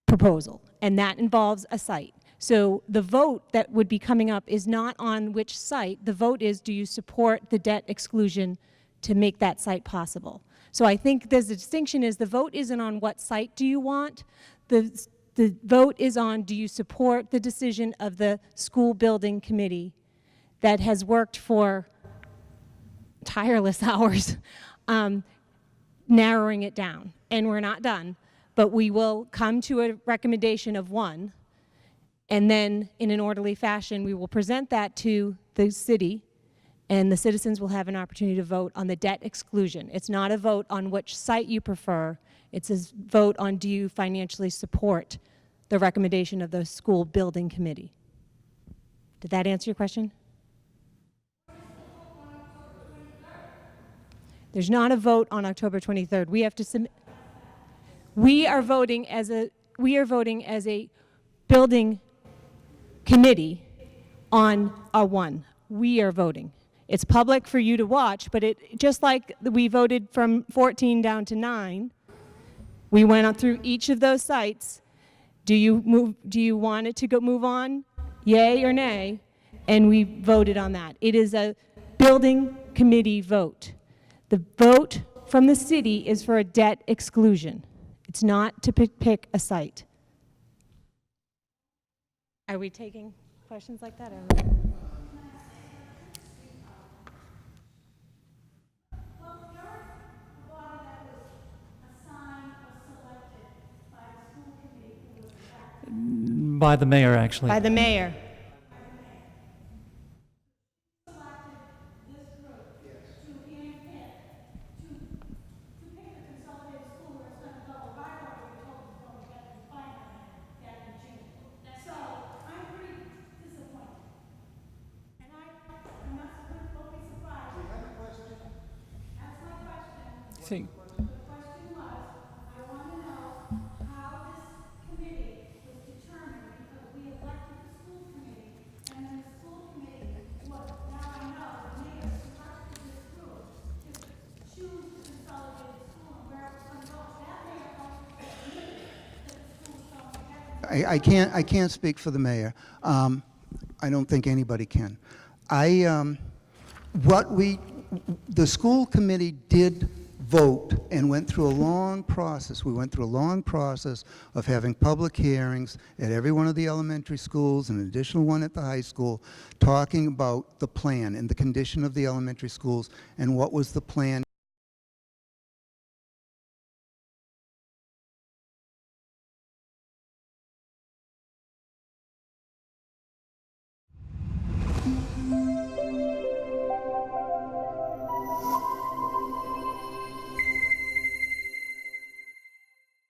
proposal. And that involves a site. So the vote that would be coming up is not on which site. The vote is, do you support the debt exclusion to make that site possible? So I think there's a distinction is the vote isn't on what site do you want. The vote is on, do you support the decision of the school building committee that has worked for tireless hours narrowing it down. And we're not done, but we will come to a recommendation of one, and then in an orderly fashion, we will present that to the city, and the citizens will have an opportunity to vote on the debt exclusion. It's not a vote on which site you prefer. It's a vote on, do you financially support the recommendation of the school building committee? Did that answer your question? There's not a vote on October 23rd. We have to submit. We are voting as a building committee on a one. We are voting. It's public for you to watch, but it just like we voted from 14 down to 9. We went on through each of those sites. Do you want it to move on? Yay or nay? And we voted on that. It is a building committee vote. The vote from the city is for a debt exclusion. It's not to pick a site. Are we taking questions like that? By the mayor, actually. By the mayor. See. I can't speak for the mayor. I don't think anybody can. The school committee did vote and went through a long process. We went through a long process of having public hearings at every one of the elementary schools and an additional one at the high school, talking about the plan and the condition of the elementary schools and what was the plan